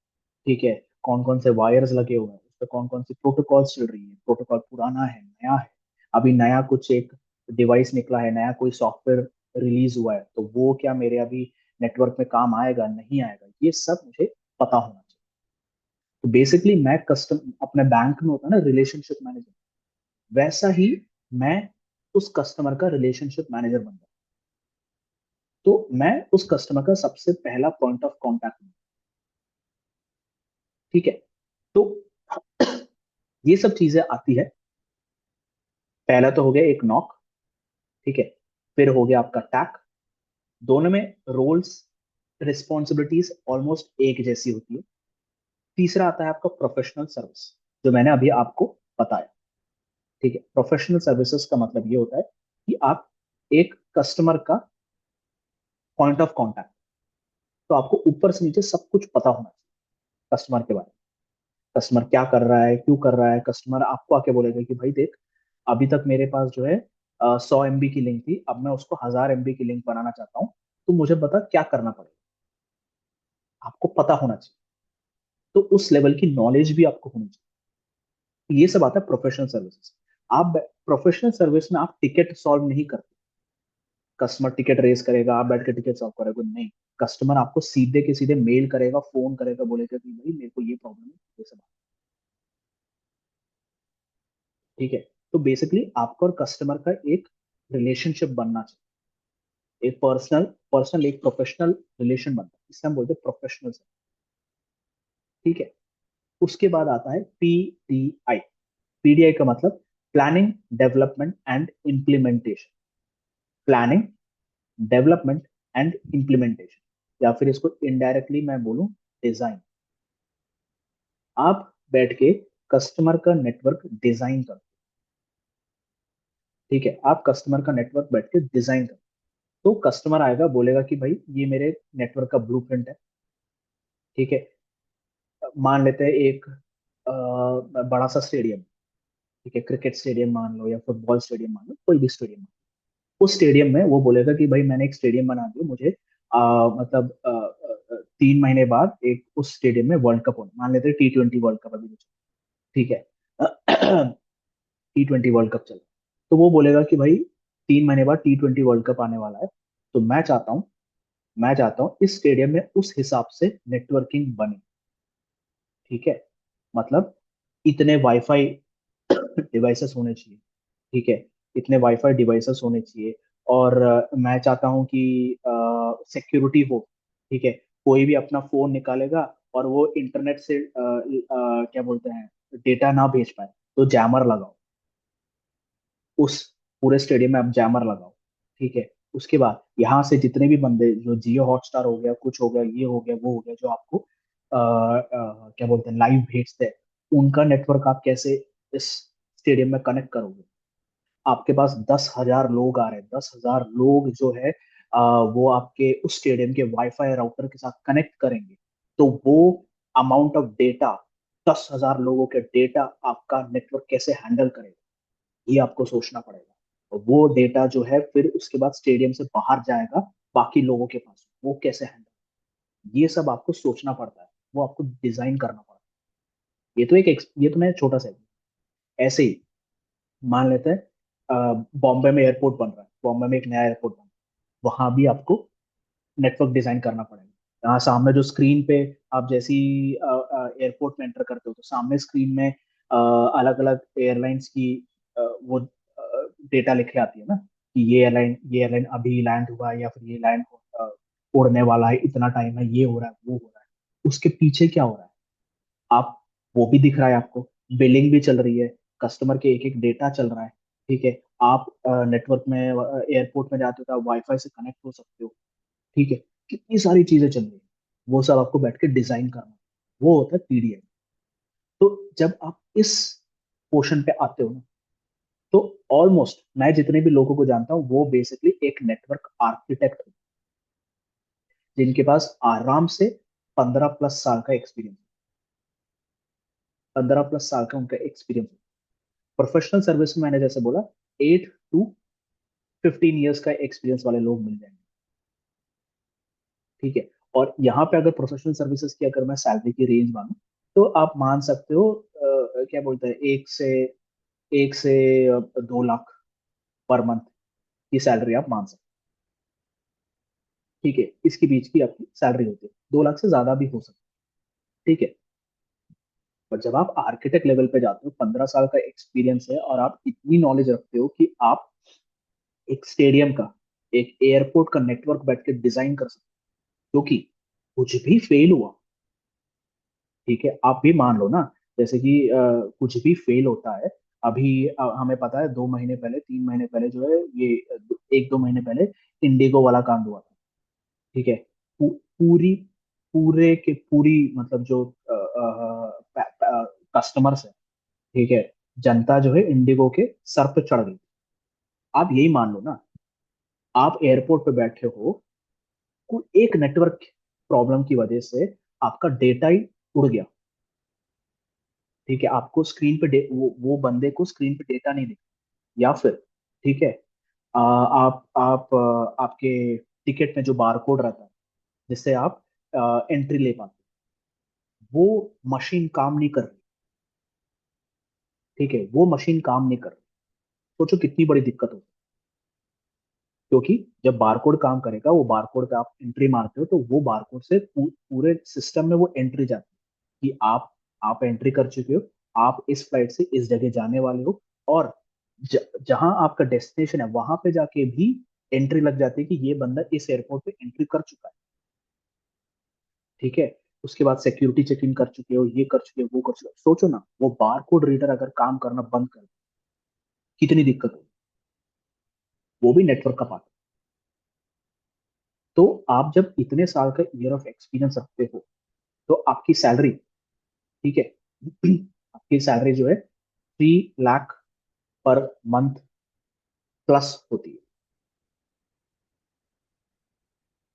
ठीक है, कौन कौन से वायर्स लगे हुए हैं उस पर, कौन कौन सी प्रोटोकॉल्स चल रही है, प्रोटोकॉल पुराना है नया है, अभी नया कुछ एक डिवाइस निकला है, नया कोई सॉफ्टवेयर रिलीज हुआ है, तो वो क्या मेरे अभी नेटवर्क में काम आएगा नहीं आएगा, ये सब मुझे पता होना चाहिए। तो बेसिकली मैं कस्टम अपने बैंक में होता है ना रिलेशनशिप मैनेजर, वैसा ही मैं उस कस्टमर का रिलेशनशिप मैनेजर बन जाता। तो मैं उस कस्टमर का सबसे पहला पॉइंट ऑफ कांटेक्ट हूँ। ठीक है, तो ये सब चीजें आती है। पहला तो हो गया एक नॉक। ठीक है, फिर हो गया आपका टैक। दोनों में रोल्स रिस्पॉन्सिबिलिटीज ऑलमोस्ट एक जैसी होती है। तीसरा आता है आपका प्रोफेशनल सर्विस, जो मैंने अभी आपको बताया। ठीक है, प्रोफेशनल सर्विसेज का मतलब ये होता है कि आप एक कस्टमर का पॉइंट ऑफ कांटेक्ट, तो आपको ऊपर से नीचे सब कुछ पता होना चाहिए कस्टमर के बारे में। कस्टमर क्या कर रहा है, क्यों कर रहा है, कस्टमर आपको आके बोलेगा कि भाई देख, अभी तक मेरे पास जो है 100 MB की लिंक थी, अब मैं उसको 1000 MB की लिंक बनाना चाहता हूँ, तो मुझे बता क्या करना पड़ेगा। आपको पता होना चाहिए, तो उस लेवल की नॉलेज भी आपको होनी चाहिए। तो ये सब आता है प्रोफेशनल सर्विसेज। आप प्रोफेशनल सर्विस में आप टिकट सॉल्व नहीं करते, कस्टमर टिकट रेस करेगा, आप बैठ के टिकट सॉल्व करोगे नहीं। कस्टमर आपको सीधे के सीधे मेल करेगा, फोन करेगा, बोलेगा कि भाई मेरे को ये प्रॉब्लम है, ये सब। ठीक है, तो बेसिकली आपका और कस्टमर का एक रिलेशनशिप बनना चाहिए, एक पर्सनल पर्सनल एक प्रोफेशनल रिलेशन बनता है, इससे हम बोलते हैं प्रोफेशनल। ठीक है, उसके बाद आता है पीडीआई। पीडीआई का मतलब planning, development and implementation. Planning, development and implementation, या फिर इसको इनडायरेक्टली मैं बोलूं डिजाइन। आप बैठ के कस्टमर का नेटवर्क डिजाइन करो। ठीक है, आप कस्टमर का नेटवर्क बैठ के डिजाइन करो। तो कस्टमर आएगा बोलेगा कि भाई ये मेरे नेटवर्क का ब्लूप्रिंट है। ठीक है, मान लेते हैं एक बड़ा सा स्टेडियम। ठीक है, क्रिकेट स्टेडियम मान लो या फुटबॉल स्टेडियम मान लो, कोई भी स्टेडियम मान लो। उस स्टेडियम में वो बोलेगा कि भाई मैंने एक स्टेडियम बना दिया, मुझे मतलब 3 महीने बाद एक उस स्टेडियम में वर्ल्ड कप होना, मान लेते हैं T20 वर्ल्ड कप अभी कुछ। ठीक है, T20 वर्ल्ड कप चल, तो वो बोलेगा कि भाई 3 महीने बाद T20 वर्ल्ड कप आने वाला है, तो मैं चाहता हूँ इस स्टेडियम में उस हिसाब से नेटवर्किंग बने। ठीक है, मतलब इतने वाईफाई डिवाइसेस होने चाहिए। ठीक है, इतने वाईफाई डिवाइसेस होने चाहिए। और मैं चाहता हूँ कि सिक्योरिटी हो। ठीक है, कोई भी अपना फोन निकालेगा और वो इंटरनेट से क्या बोलते हैं, डेटा ना भेज पाए, तो जैमर लगाओ उस पूरे स्टेडियम में, आप जैमर लगाओ। ठीक है, उसके बाद यहाँ से जितने भी बंदे, जो जियो हॉटस्टार हो गया, कुछ हो गया, ये हो गया, वो हो गया, जो आपको क्या बोलते हैं, लाइव भेजते हैं, उनका नेटवर्क आप कैसे इस स्टेडियम में कनेक्ट करोगे। आपके पास 10,000 लोग आ रहे हैं, 10,000 लोग जो है वो आपके उस स्टेडियम के वाईफाई राउटर के साथ कनेक्ट करेंगे। तो वो अमाउंट ऑफ डेटा, 10,000 लोगों के डेटा आपका नेटवर्क कैसे हैंडल करेगा, ये आपको सोचना पड़ेगा। और वो डेटा जो है फिर उसके बाद स्टेडियम से बाहर जाएगा बाकी लोगों के पास, वो कैसे हैंडल, ये सब आपको सोचना पड़ता है, वो आपको डिजाइन करना पड़ता है। ये तो मैं छोटा सा ऐसे ही मान लेते हैं, बॉम्बे में एयरपोर्ट बन रहा है, बॉम्बे में एक नया एयरपोर्ट बन रहा है, वहां भी आपको नेटवर्क डिजाइन करना पड़ेगा। यहाँ सामने जो स्क्रीन पे आप जैसी एयरपोर्ट में एंटर करते हो, तो सामने स्क्रीन में अलग अलग एयरलाइंस की वो डेटा लिखे आती है ना, कि ये एयरलाइन अभी लैंड हुआ है, या फिर ये लैंड उड़ने वाला है, इतना टाइम है, ये हो रहा है, वो हो रहा है। उसके पीछे क्या हो रहा है, आप वो भी दिख रहा है आपको, बिलिंग भी चल रही है, कस्टमर के एक एक डेटा चल रहा है। ठीक है, आप नेटवर्क में एयरपोर्ट में जाते हो तो आप वाईफाई से कनेक्ट हो सकते हो। ठीक है, कितनी सारी चीजें चल रही है, वो सब आपको बैठ के डिजाइन करना, वो होता है पीडीएम। तो जब आप इस पोर्शन पे आते हो ना, तो ऑलमोस्ट मैं जितने भी लोगों को जानता हूँ वो बेसिकली एक नेटवर्क आर्किटेक्ट, जिनके पास आराम से 15+ साल का एक्सपीरियंस, 15+ साल का उनका एक्सपीरियंस। प्रोफेशनल सर्विस में मैंने जैसे बोला 8 to 15 ईयर्स का एक्सपीरियंस वाले लोग मिल जाएंगे। ठीक है, और यहाँ पे अगर प्रोफेशनल सर्विसेज की अगर मैं सैलरी की रेंज मानूं, तो आप मान सकते हो क्या बोलते हैं, 1 से 2 लाख पर मंथ की सैलरी आप मान सकते हो। ठीक है, इसके बीच की आपकी सैलरी होती है, 2 लाख से ज्यादा भी हो सकती है। ठीक है, पर जब आप आर्किटेक्ट लेवल पे जाते हो, 15 साल का एक्सपीरियंस है, और आप इतनी नॉलेज रखते हो कि आप एक स्टेडियम का, एक एयरपोर्ट का नेटवर्क बैठ के डिजाइन कर सकते हो, क्योंकि कुछ भी फेल हुआ, ठीक है, आप भी मान लो ना, जैसे कि कुछ भी फेल होता है, अभी हमें पता है 2 महीने पहले, 3 महीने पहले जो है ये 1-2 महीने पहले इंडिगो वाला कांड हुआ था। ठीक है, पूरी पूरे के पूरी मतलब जो कस्टमर्स है, ठीक है, जनता जो है इंडिगो के सर पे चढ़ गई। आप यही मान लो ना, आप एयरपोर्ट पे बैठे हो, कोई एक नेटवर्क प्रॉब्लम की वजह से आपका डेटा ही उड़ गया। ठीक है, आपको स्क्रीन पे वो बंदे को स्क्रीन पे डेटा नहीं दिखा, या फिर ठीक है, आपके टिकट में जो बारकोड रहता है, जिससे आप एंट्री ले पाते, वो मशीन काम नहीं कर रही। ठीक है, वो मशीन काम नहीं कर रही, सोचो कितनी बड़ी दिक्कत होगी। क्योंकि जब बारकोड काम करेगा, वो बारकोड पे आप एंट्री मारते हो, तो वो बारकोड से पूरे सिस्टम में वो एंट्री जाती है कि आप एंट्री कर चुके हो, आप इस फ्लाइट से इस जगह जाने वाले हो। और जहां आपका डेस्टिनेशन है, वहां पे जाके भी एंट्री लग जाती है कि ये बंदा इस एयरपोर्ट पे एंट्री कर चुका है। ठीक है, उसके बाद सिक्योरिटी चेक इन कर चुके हो, ये कर चुके हो, वो कर चुके हो। सोचो ना, वो बारकोड रीडर अगर काम करना बंद कर दे, कितनी दिक्कत होगी। वो भी नेटवर्क का पार्ट। तो आप जब इतने साल का ईयर ऑफ एक्सपीरियंस रखते हो, तो आपकी सैलरी, ठीक है, आपकी सैलरी जो है 3 लाख पर मंथ प्लस होती है,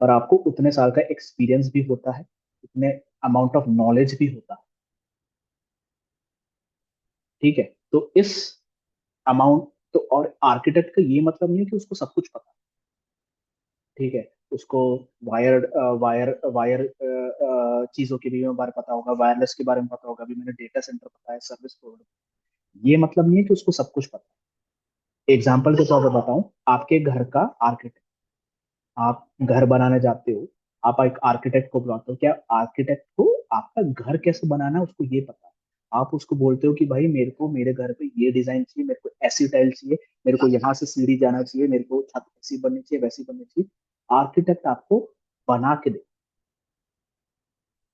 और आपको उतने साल का एक्सपीरियंस भी होता है, उतने अमाउंट ऑफ नॉलेज भी होता है। ठीक है, तो इस अमाउंट, तो और आर्किटेक्ट का ये मतलब नहीं है कि उसको सब कुछ पता है। ठीक है, उसको वायर वायर वायर चीजों के भी बारे में पता होगा, वायरलेस के बारे में पता होगा, अभी मैंने डेटा सेंटर पता है, सर्विस प्रोवाइडर, ये मतलब नहीं है कि उसको सब कुछ पता है। एग्जाम्पल के तौर पर बताऊं, आपके घर का आर्किटेक्ट, आप घर बनाने जाते हो, आप एक आर्किटेक्ट को बुलाते हो, क्या आर्किटेक्ट को आपका घर कैसे बनाना है उसको ये पता है? आप उसको बोलते हो कि भाई मेरे को मेरे घर पे ये डिजाइन चाहिए, मेरे को ऐसी टाइल चाहिए, मेरे को यहाँ से सीढ़ी जाना चाहिए, मेरे को छत ऐसी बननी चाहिए, वैसी बननी चाहिए। आर्किटेक्ट आपको बना के दे।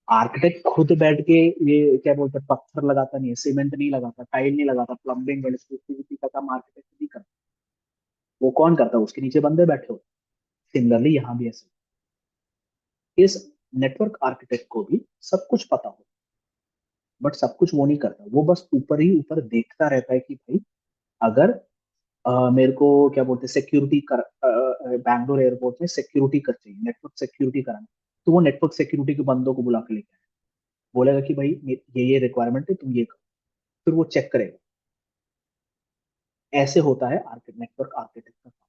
आर्किटेक्ट खुद बैठ के ये क्या बोलते हैं, पत्थर लगाता नहीं है, सीमेंट नहीं लगाता, टाइल नहीं लगाता, प्लम्बिंग इलेक्ट्रिसिटी का काम आर्किटेक्ट नहीं करता। वो कौन करता है? उसके नीचे बंदे बैठे हो। सिमिलरली यहाँ भी ऐसे इस नेटवर्क आर्किटेक्ट को भी सब कुछ पता हो, बट सब कुछ वो नहीं करता। वो बस ऊपर ही ऊपर देखता रहता है कि भाई अगर मेरे को क्या बोलते हैं सिक्योरिटी कर बैंगलोर एयरपोर्ट में सिक्योरिटी कर चाहिए, नेटवर्क सिक्योरिटी कराना, तो वो नेटवर्क सिक्योरिटी के बंदों को बुला के लेके आए, बोलेगा कि भाई ये रिक्वायरमेंट है, तुम ये करो। फिर वो चेक करेगा। ऐसे होता है नेटवर्क आर्किटेक्ट का काम।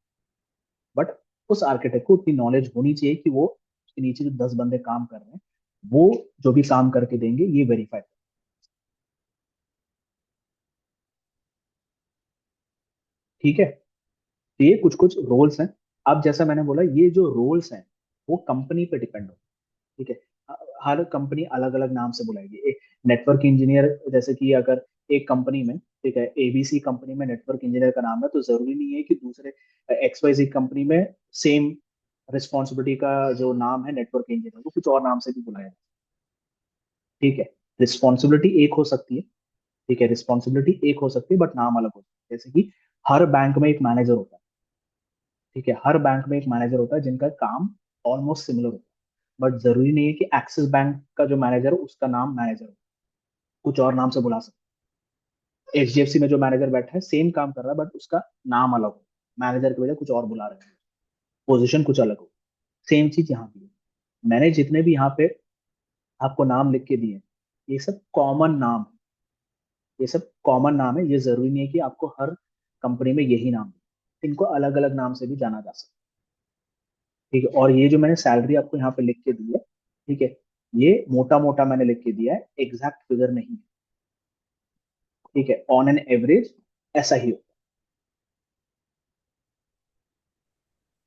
बट उस आर्किटेक्ट को उतनी नॉलेज होनी चाहिए कि वो उसके नीचे जो 10 बंदे काम कर रहे हैं, वो जो भी काम करके देंगे ये वेरीफाई। ठीक है, तो ये कुछ कुछ रोल्स हैं। अब जैसा मैंने बोला, ये जो रोल्स हैं वो कंपनी पे डिपेंड हो। ठीक है, हर कंपनी अलग अलग नाम से बुलाएगी। एक नेटवर्क इंजीनियर, जैसे कि अगर एक कंपनी में, ठीक है, एबीसी कंपनी में नेटवर्क इंजीनियर का नाम है, तो जरूरी नहीं है कि दूसरे एक्सवाईजी कंपनी में सेम रिस्पॉन्सिबिलिटी का जो नाम है नेटवर्क इंजीनियर, वो कुछ और नाम से भी बुलाया जाए। ठीक है, रिस्पॉन्सिबिलिटी एक हो सकती है। ठीक है, रिस्पॉन्सिबिलिटी एक हो सकती है बट नाम अलग हो सकता है। जैसे कि हर बैंक में एक मैनेजर होता है। ठीक है, हर बैंक में एक मैनेजर होता है जिनका काम ऑलमोस्ट सिमिलर होता है, बट जरूरी नहीं है कि एक्सिस बैंक का जो मैनेजर हो उसका नाम मैनेजर हो, कुछ और नाम से बुला सकते हैं। एचडीएफसी में जो मैनेजर बैठा है सेम काम कर रहा है बट उसका नाम अलग हो, मैनेजर की वजह कुछ और बुला रहे हैं, पोजीशन कुछ अलग हो। सेम चीज यहाँ भी है। मैंने जितने भी यहाँ पे आपको नाम लिख के दिए, ये सब कॉमन नाम है। ये सब कॉमन नाम है, ये जरूरी नहीं है कि आपको हर कंपनी में यही नाम है। इनको अलग अलग नाम से भी जाना जा सकता है। ठीक है, और ये जो मैंने सैलरी आपको यहाँ पे लिख के दी है, ठीक है, ये मोटा मोटा मैंने लिख के दिया है, एग्जैक्ट फिगर नहीं है। ठीक है, ऑन एन एवरेज ऐसा ही होगा।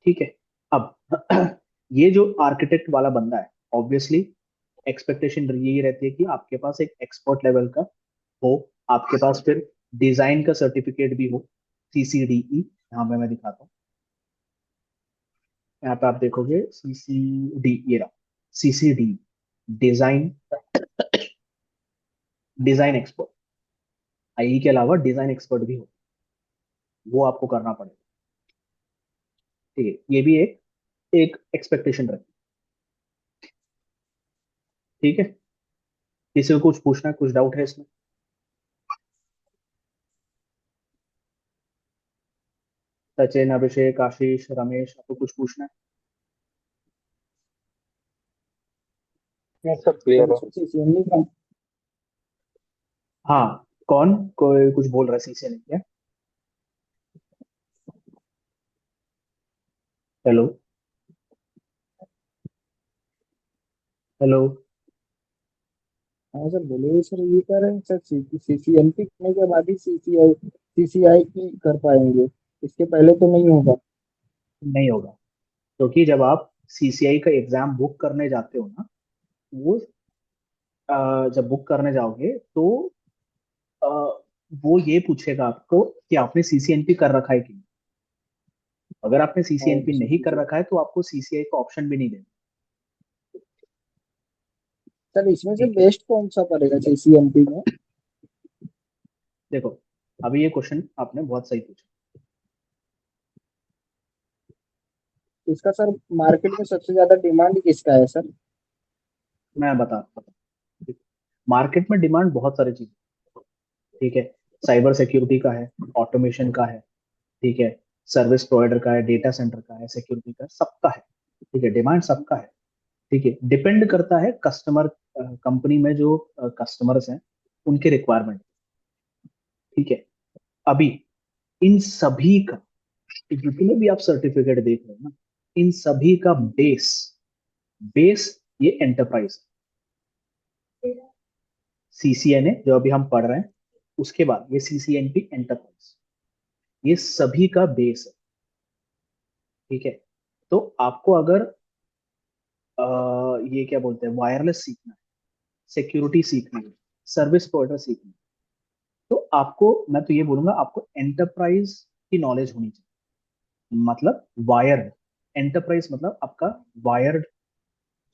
ठीक है, अब ये जो आर्किटेक्ट वाला बंदा है, ऑब्वियसली एक्सपेक्टेशन यही रहती है कि आपके पास एक एक्सपर्ट लेवल का हो, आपके पास फिर डिजाइन का सर्टिफिकेट भी हो, सीसीडीई। यहाँ पे मैं दिखाता हूँ, यहाँ पे आप देखोगे सीसीडी, ये रहा सीसीडी, डिजाइन, डिजाइन एक्सपर्ट। आई के अलावा डिजाइन एक्सपर्ट भी हो, वो आपको करना पड़ेगा। ठीक है, ये भी एक एक एक्सपेक्टेशन रखी। ठीक है, किसी को कुछ पूछना है, कुछ डाउट है इसमें? सचिन, अभिषेक, आशीष, रमेश, आपको कुछ पूछना है? ये सब क्लियर है। सीसीएनए का हाँ, कौन कोई कुछ बोल रहा है सीसी ने क्या? Hello, hello. हाँ सर बोलिए सर, ये कह रहे हैं सर सीसीएनपी करने के बाद ही सीसीआई सीसीआई की कर पाएंगे, इसके पहले तो नहीं होगा। नहीं होगा, क्योंकि जब आप सीसीआई का एग्जाम बुक करने जाते हो ना, वो जब बुक करने जाओगे तो अ, वो ये पूछेगा आपको कि आपने सीसीएनपी कर रखा है कि नहीं। अगर आपने और सीसीएनपी नहीं कर रखा है तो आपको सीसीआई का ऑप्शन भी नहीं देना। सर इसमें से ठीक है, बेस्ट कौन सा पड़ेगा सीसीएनपी में? देखो, अभी ये क्वेश्चन आपने बहुत सही पूछा। इसका सर मार्केट में सबसे ज्यादा डिमांड किसका है सर? मैं बता मार्केट में डिमांड बहुत सारी चीज। ठीक है, साइबर सिक्योरिटी का है, ऑटोमेशन का है, ठीक है, सर्विस प्रोवाइडर का है, डेटा सेंटर का है, सिक्योरिटी का है, सबका है। ठीक है, डिमांड सबका है। ठीक है, डिपेंड करता है कस्टमर, कंपनी में जो कस्टमर्स हैं उनके रिक्वायरमेंट। ठीक है, अभी इन सभी का, जितने भी आप सर्टिफिकेट देख रहे हो ना, इन सभी का बेस, बेस ये एंटरप्राइज, सीसीएनए जो अभी हम पढ़ रहे हैं, उसके बाद ये सीसीएनपी एंटरप्राइज, ये सभी का बेस है। ठीक है, तो आपको अगर ये क्या बोलते हैं, वायरलेस सीखना है, सिक्योरिटी सीखनी है, सर्विस प्रोवाइडर सीखनी है, तो आपको, मैं तो ये बोलूंगा, आपको एंटरप्राइज की नॉलेज होनी चाहिए। मतलब वायर्ड, एंटरप्राइज मतलब आपका वायर्ड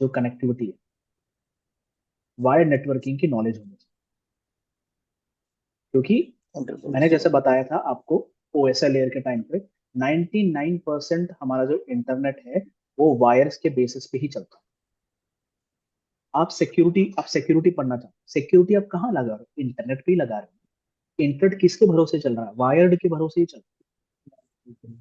जो कनेक्टिविटी है, वायर्ड नेटवर्किंग की नॉलेज होनी चाहिए। क्योंकि मैंने एंटरप्राइज। जैसे बताया था आपको, ओएसएल लेयर के टाइम पे 99% हमारा जो इंटरनेट है वो वायर्स के बेसिस पे ही चलता है। आप सिक्योरिटी पढ़ना चाहते हो, सिक्योरिटी आप कहाँ लगा रहे हो? इंटरनेट पे ही लगा रहे हो। इंटरनेट किसके भरोसे चल रहा है? वायर्ड के भरोसे ही चल रहा है।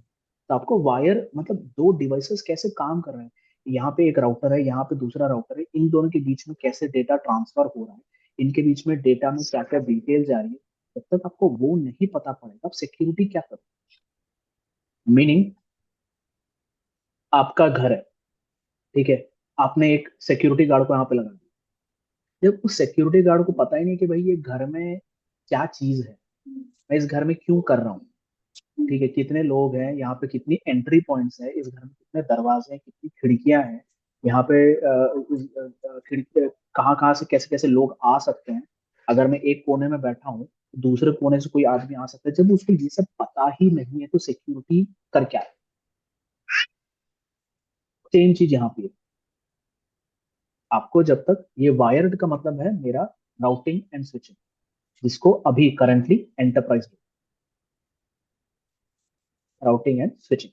तो आपको वायर मतलब दो डिवाइसेस कैसे काम कर रहे हैं, यहाँ पे एक राउटर है, यहाँ पे दूसरा राउटर है, इन दोनों के बीच में कैसे डेटा ट्रांसफर हो रहा है, इनके बीच में डेटा में क्या क्या डिटेल जा रही है, जब तक आपको वो नहीं पता पड़ेगा आप सिक्योरिटी क्या करो। मीनिंग, आपका घर है, ठीक है, आपने एक सिक्योरिटी गार्ड को यहाँ पे लगा दिया। जब उस सिक्योरिटी गार्ड को पता ही नहीं कि भाई ये घर में क्या चीज है, मैं इस घर में क्यों कर रहा हूँ, ठीक है, कितने लोग हैं यहाँ पे, कितनी एंट्री पॉइंट्स है इस घर में, कितने दरवाजे हैं, कितनी खिड़कियां हैं यहाँ पे, खिड़की कहाँ कहाँ से कैसे कैसे लोग आ सकते हैं, अगर मैं एक कोने में बैठा हूँ दूसरे कोने से कोई आदमी आ सकता है, जब उसको ये सब पता ही नहीं है तो सिक्योरिटी कर क्या है? सेम चीज यहाँ पे है। आपको जब तक ये वायर्ड का मतलब है मेरा राउटिंग एंड स्विचिंग, जिसको अभी currently enterprise, routing and switching,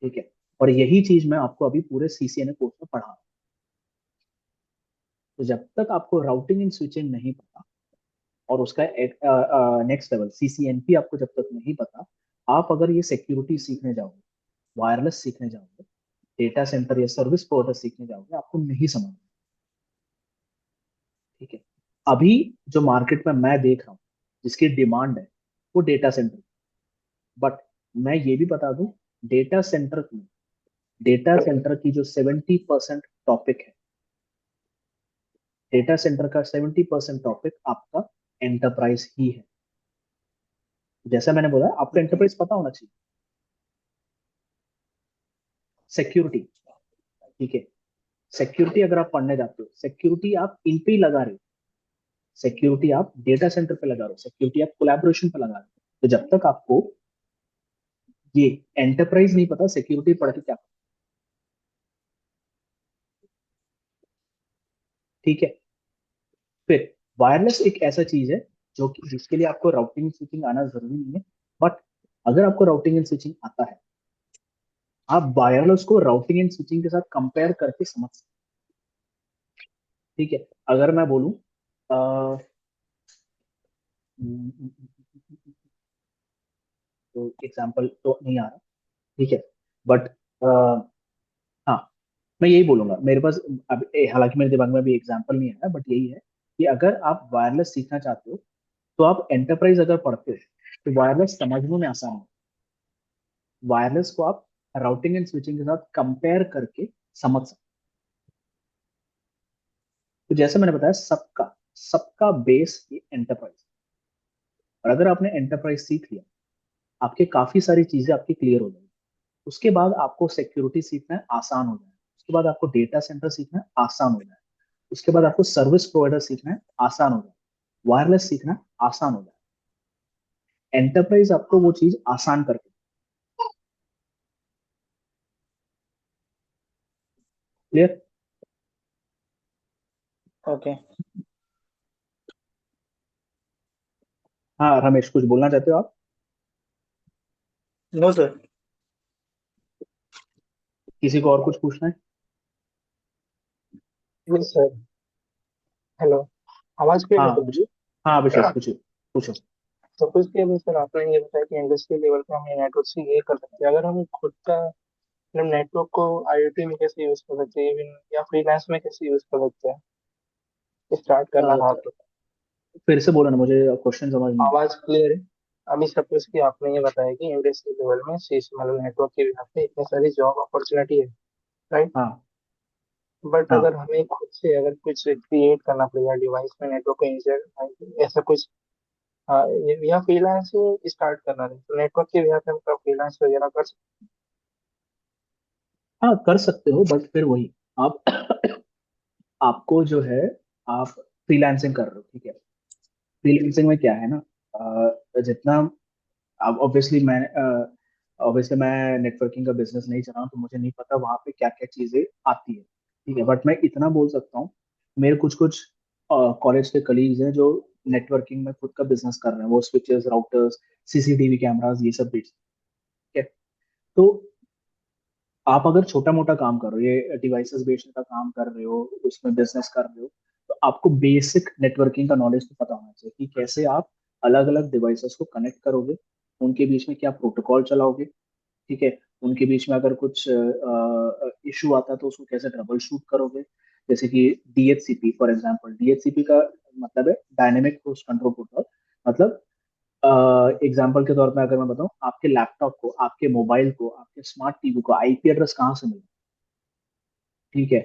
ठीक है, और यही चीज मैं आपको अभी पूरे सीसीएनए कोर्स में पढ़ा रहा हूं। तो जब तक आपको राउटिंग एंड स्विचिंग नहीं पता और उसका नेक्स्ट लेवल सीसीएनपी आपको जब तक नहीं पता, आप अगर ये सिक्योरिटी सीखने जाओगे, वायरलेस सीखने जाओगे, डेटा सेंटर या सर्विस प्रोवाइडर सीखने जाओगे, आपको नहीं समझ, ठीक है। अभी जो मार्केट में मैं देख रहा हूँ जिसकी डिमांड है वो डेटा सेंटर, बट मैं ये भी बता दूं, डेटा सेंटर में, डेटा सेंटर की जो 70% टॉपिक है, डेटा सेंटर का 70% टॉपिक आपका एंटरप्राइज ही है। जैसा मैंने बोला आपको एंटरप्राइज पता होना चाहिए, सिक्योरिटी, ठीक है, सिक्योरिटी अगर आप पढ़ने जाते हो, सिक्योरिटी आप इन पे ही लगा रहे हो, सिक्योरिटी आप डेटा सेंटर पे लगा रहे हो, सिक्योरिटी आप कोलैबोरेशन पे लगा रहे हो, तो जब तक आपको ये एंटरप्राइज नहीं पता सिक्योरिटी पढ़ के क्या करो, ठीक है। फिर वायरलेस एक ऐसा चीज है जो कि जिसके लिए आपको राउटिंग स्विचिंग आना जरूरी नहीं है, बट अगर आपको राउटिंग एंड स्विचिंग आता है, आप वायरलेस को राउटिंग एंड स्विचिंग के साथ कंपेयर करके समझ सकते हैं, ठीक है। अगर मैं बोलूं अ, तो एग्जाम्पल तो नहीं आ रहा, ठीक है, बट हाँ, मैं यही बोलूंगा मेरे पास, अब हालांकि मेरे दिमाग में भी एग्जाम्पल नहीं है, बट यही है कि अगर आप वायरलेस सीखना चाहते हो तो आप एंटरप्राइज अगर पढ़ते हो तो वायरलेस समझने में आसान है, वायरलेस को आप राउटिंग एंड स्विचिंग के साथ कंपेयर करके समझ सकते हो। तो जैसे मैंने बताया, सबका सबका बेस ये एंटरप्राइज, और अगर आपने एंटरप्राइज सीख लिया, आपके काफी सारी चीजें आपकी क्लियर हो जाएगी। उसके बाद आपको सिक्योरिटी सीखना है, आसान हो जाए। उसके बाद आपको डेटा सेंटर सीखना है, आसान हो जाए। उसके बाद आपको सर्विस प्रोवाइडर सीखना है, आसान हो जाए। वायरलेस सीखना है, आसान हो जाए। एंटरप्राइज आपको वो चीज आसान करके, क्लियर? ओके। हाँ रमेश, कुछ बोलना चाहते हो आप? No sir. किसी को और कुछ पूछना है? Yes sir. हेलो। आवाज क्लियर हाँ है सर जी? हाँ अभिषेक, पूछो पूछो। सपोज कि अभी सर आपने ये बताया कि इंडस्ट्री लेवल पे हम ये नेटवर्क से ये कर सकते हैं, अगर हम खुद का मतलब नेटवर्क को आईओटी में कैसे यूज कर सकते हैं, इवन या फ्रीलांस में कैसे यूज कर सकते हैं, स्टार्ट करना था तो। फिर से बोलो ना, मुझे क्वेश्चन समझ नहीं आया। आवाज क्लियर है? अभी सपोज कि आपने ये बताया कि इंडस्ट्री लेवल में शीश मतलब नेटवर्क के यहाँ पे इतने सारी जॉब अपॉर्चुनिटी है, राइट? हाँ बट हाँ, अगर हमें खुद से अगर कुछ क्रिएट करना पड़ेगा डिवाइस में नेटवर्क को इंजर ऐसा कुछ, हाँ, या फ्रीलांस स्टार्ट करना है तो नेटवर्क के बिहार पे हम फ्रीलांस वगैरह कर सकते हाँ कर सकते हो, बट फिर वही आप आपको जो है, आप फ्रीलांसिंग कर रहे हो, ठीक है। फ्रीलांसिंग में क्या है ना, जितना, अब ऑब्वियसली मैं नेटवर्किंग का बिजनेस नहीं चला हूं, तो मुझे नहीं पता वहां पे क्या क्या चीजें आती है, ठीक है। बट मैं इतना बोल सकता हूँ, मेरे कुछ कुछ कॉलेज के कलीग्स हैं जो नेटवर्किंग में खुद का बिजनेस कर रहे हैं, वो स्विचेस, राउटर्स, सीसीटीवी कैमरास, ये सब बेचते हैं, ठीक है। तो आप अगर छोटा मोटा काम कर रहे हो, ये डिवाइसेस बेचने का काम कर रहे हो, उसमें बिजनेस कर रहे हो, तो आपको बेसिक नेटवर्किंग का नॉलेज तो पता होना चाहिए कि कैसे आप अलग अलग डिवाइसेस को कनेक्ट करोगे, उनके बीच में क्या प्रोटोकॉल चलाओगे, ठीक है। उनके बीच में अगर कुछ इशू आता है तो उसको कैसे ट्रबल शूट करोगे। जैसे कि डीएचसीपी फॉर एग्जांपल, डीएचसीपी का मतलब है डायनेमिक होस्ट कंट्रोल प्रोटोकॉल। मतलब एग्जाम्पल के तौर पे अगर मैं बताऊं, आपके लैपटॉप को, आपके मोबाइल को, आपके स्मार्ट टीवी को आईपी एड्रेस कहाँ से मिला, ठीक है।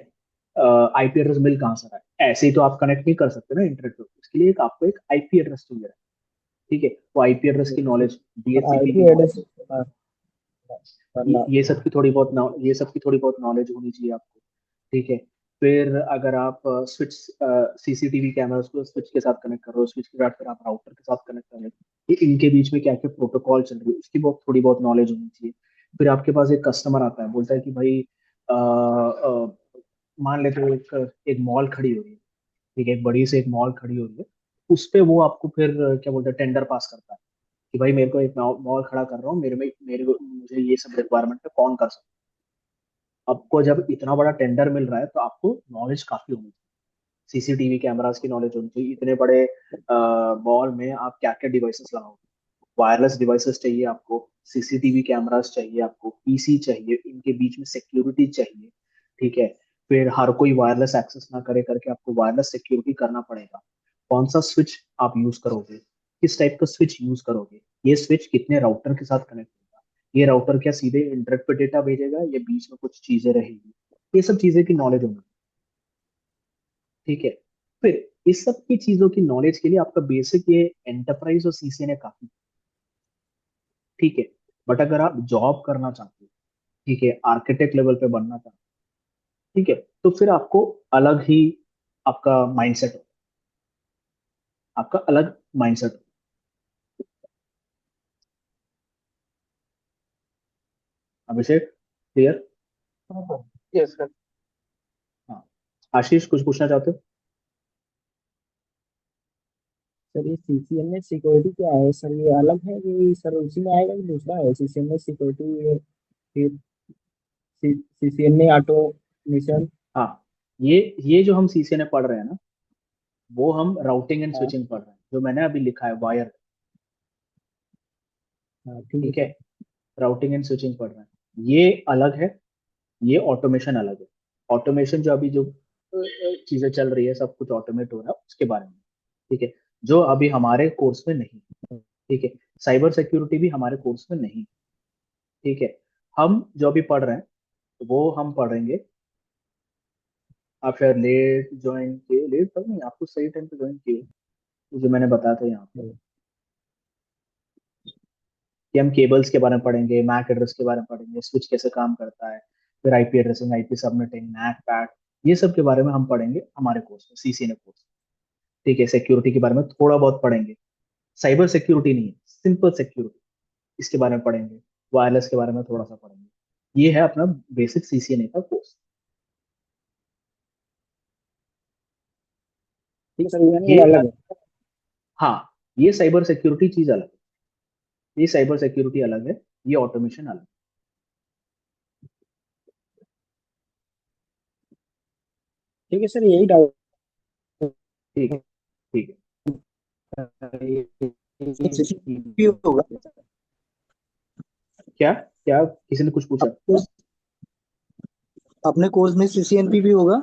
आईपी एड्रेस मिल कहाँ से रहा है, ऐसे ही तो आप कनेक्ट नहीं कर सकते ना इंटरनेट पे, इसके लिए आपको एक आईपी एड्रेस चाहिए, ठीक है। वो आईपी एड्रेस की नॉलेज, और डीएचसीपी की आईपी एड्रेस नॉलेज, करना। ये सब की थोड़ी बहुत ये सब की थोड़ी बहुत नॉलेज होनी चाहिए आपको, ठीक है। फिर अगर आप स्विच, सीसीटीवी कैमरास को स्विच के साथ कनेक्ट कर रहे हो, स्विच के साथ फिर आप राउटर के साथ कनेक्ट कर रहे हो, ये इनके बीच में क्या क्या प्रोटोकॉल चल रही है, उसकी बहुत थोड़ी बहुत नॉलेज होनी चाहिए। फिर आपके पास एक कस्टमर आता है, बोलता है कि भाई मान लेते हो एक एक मॉल खड़ी हो रही है, ठीक है, एक बड़ी से एक मॉल खड़ी हो रही है, उस पे वो आपको फिर क्या बोलते हैं, टेंडर पास करता है कि भाई मेरे को एक मॉल खड़ा कर रहा हूँ, मेरे को मुझे ये सब रिक्वायरमेंट है, कौन कर सकता है। आपको जब इतना बड़ा टेंडर मिल रहा है तो आपको नॉलेज काफी होनी चाहिए, सीसीटीवी कैमरास की नॉलेज होनी चाहिए, इतने बड़े मॉल में आप क्या क्या डिवाइसेस लगाओगे। वायरलेस डिवाइसेस चाहिए आपको, सीसीटीवी कैमरास चाहिए आपको, पीसी चाहिए, इनके बीच में सिक्योरिटी चाहिए, ठीक है। फिर हर कोई वायरलेस एक्सेस ना करे करके आपको वायरलेस सिक्योरिटी करना पड़ेगा। कौन सा स्विच आप यूज करोगे, किस टाइप का स्विच यूज करोगे, ये स्विच कितने राउटर के साथ कनेक्ट होगा, ये राउटर क्या सीधे इंटरनेट पे डेटा भेजेगा या बीच में कुछ चीजें रहेगी, ये सब चीजें की नॉलेज होगी, ठीक है। फिर इस सब की चीजों की नॉलेज के लिए आपका बेसिक ये एंटरप्राइज और सीसीएनए काफी, ठीक है। बट अगर आप जॉब करना चाहते हो, ठीक है, आर्किटेक्ट लेवल पे बनना चाहते हो, ठीक है, तो फिर आपको अलग ही आपका माइंडसेट हो, आपका अलग माइंडसेट हो। अभिषेक, क्लियर? हाँ सर, यस सर। हाँ, आशीष कुछ पूछना चाहते हो? सर ये सीसीएनए सिक्योरिटी क्या है सर, ये अलग है कि सर उसी में आएगा कि दूसरा है सीसीएनए सिक्योरिटी, फिर सीसीएनए ऑटोमेशन। हाँ, ये जो हम सीसीएनए पढ़ रहे हैं ना, वो हम राउटिंग एंड हाँ स्विचिंग पढ़ रहे हैं, जो मैंने अभी लिखा है वायर, हाँ ठीक है ठीक है। सर। राउटिंग एंड स्विचिंग पढ़ रहे हैं, ये अलग है, ये ऑटोमेशन अलग है। ऑटोमेशन जो अभी जो चीजें चल रही है, सब कुछ ऑटोमेट हो रहा है, उसके बारे में, ठीक है, जो अभी हमारे कोर्स में नहीं, ठीक है। साइबर सिक्योरिटी भी हमारे कोर्स में नहीं, ठीक है। हम जो अभी पढ़ रहे हैं वो हम पढ़ेंगे, आप शायद लेट ज्वाइन किए, लेट तक नहीं, आपको सही टाइम पे ज्वाइन किए, जो मैंने बताया था यहाँ पे, कि हम केबल्स के बारे में पढ़ेंगे, मैक एड्रेस के बारे में पढ़ेंगे, स्विच कैसे काम करता है, फिर IP addressing, IP subnetting, MAC pad, ये सब के बारे में हम पढ़ेंगे हमारे कोर्स में, सीसीएनए कोर्स, ठीक है। सिक्योरिटी के बारे में थोड़ा बहुत पढ़ेंगे, साइबर सिक्योरिटी नहीं है, सिंपल सिक्योरिटी, इसके बारे में पढ़ेंगे, वायरलेस के बारे में थोड़ा सा पढ़ेंगे। ये है अपना बेसिक सीसीएनए का कोर्स। ठीक है सर, यानी ये ये अलग है। हाँ, ये साइबर सिक्योरिटी चीज अलग है, ये साइबर सिक्योरिटी अलग है, ये ऑटोमेशन अलग ठीक है सर, यही डाउट है, ठीक है, ठीक है। भी होगा। क्या क्या किसी ने कुछ पूछा? आपको अपने कोर्स में सीसीएनपी भी होगा।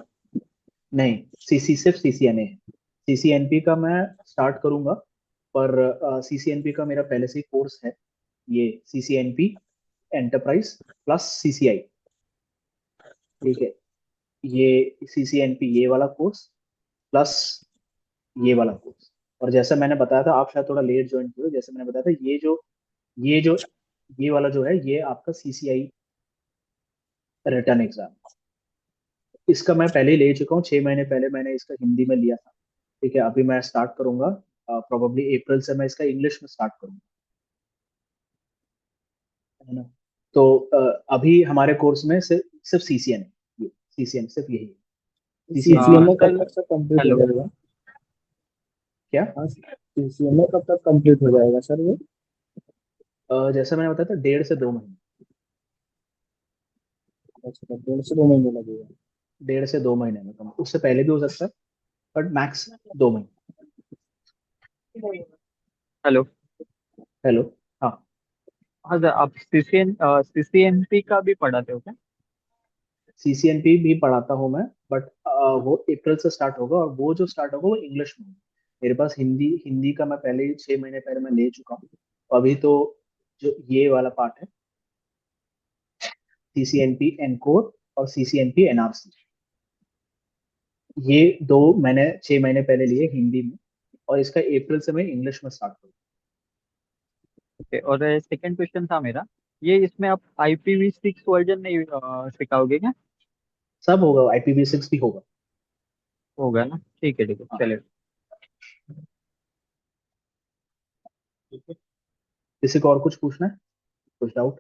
नहीं, सीसी सिर्फ सीसीएनए है, सीसीएनपी का मैं स्टार्ट करूंगा, पर सीसीएनपी का मेरा पहले से ही कोर्स है, ये सीसीएनपी एंटरप्राइज प्लस सीसीआई, ठीक है। ये सीसीएनपी ये वाला कोर्स प्लस ये वाला कोर्स। और जैसा मैंने बताया था, आप शायद थोड़ा लेट ज्वाइन किए हो, जैसे मैंने बताया था, ये जो ये वाला जो है, ये आपका सीसीआई रिटर्न एग्जाम। इसका मैं पहले ही ले चुका हूँ, 6 महीने पहले मैंने इसका हिंदी में लिया था। ठीक है, अभी मैं स्टार्ट करूंगा, प्रोबेबली अप्रैल से मैं इसका इंग्लिश में स्टार्ट करूंगा, है ना। तो अभी हमारे कोर्स में सिर्फ सीसीएन है, सीसीएन सिर्फ यही है, सीसीएन की सीसीएमए बात। कब सर तक सर कंप्लीट हो हेलो। जाएगा? क्या? हाँ, सीसीएमए कब तक कंप्लीट हो जाएगा सर ये? जैसा मैंने बताया था, 1.5 से 2 महीने। अच्छा, 1.5 से 2 महीने लगेगा। 1.5 से 2 महीने में कम, उससे पहले भी हो सकता है, बट मैक्स 2 महीने। हेलो। हेलो। हाँ। हाँ सर, आप सीसीएनपी का भी पढ़ाते हो क्या? सीसीएनपी भी पढ़ाता हूँ मैं, बट वो अप्रैल से स्टार्ट होगा, और वो जो स्टार्ट होगा वो इंग्लिश में होगा। मेरे पास हिंदी हिंदी का मैं पहले ही 6 महीने पहले मैं ले चुका हूँ। अभी तो जो ये वाला पार्ट है, सीसीएनपी एनकोर और सीसीएनपी एनआरसी, ये दो मैंने 6 महीने पहले लिए हिंदी में, और इसका अप्रैल से मैं इंग्लिश में स्टार्ट करूँ। ओके, और सेकंड क्वेश्चन था मेरा, ये इसमें आप IPv6 वर्जन नहीं सिखाओगे क्या? सब होगा, IPv6 भी होगा। होगा ना, ठीक है हाँ। चलिए। ठीक है। किसी को और कुछ पूछना है, कुछ डाउट?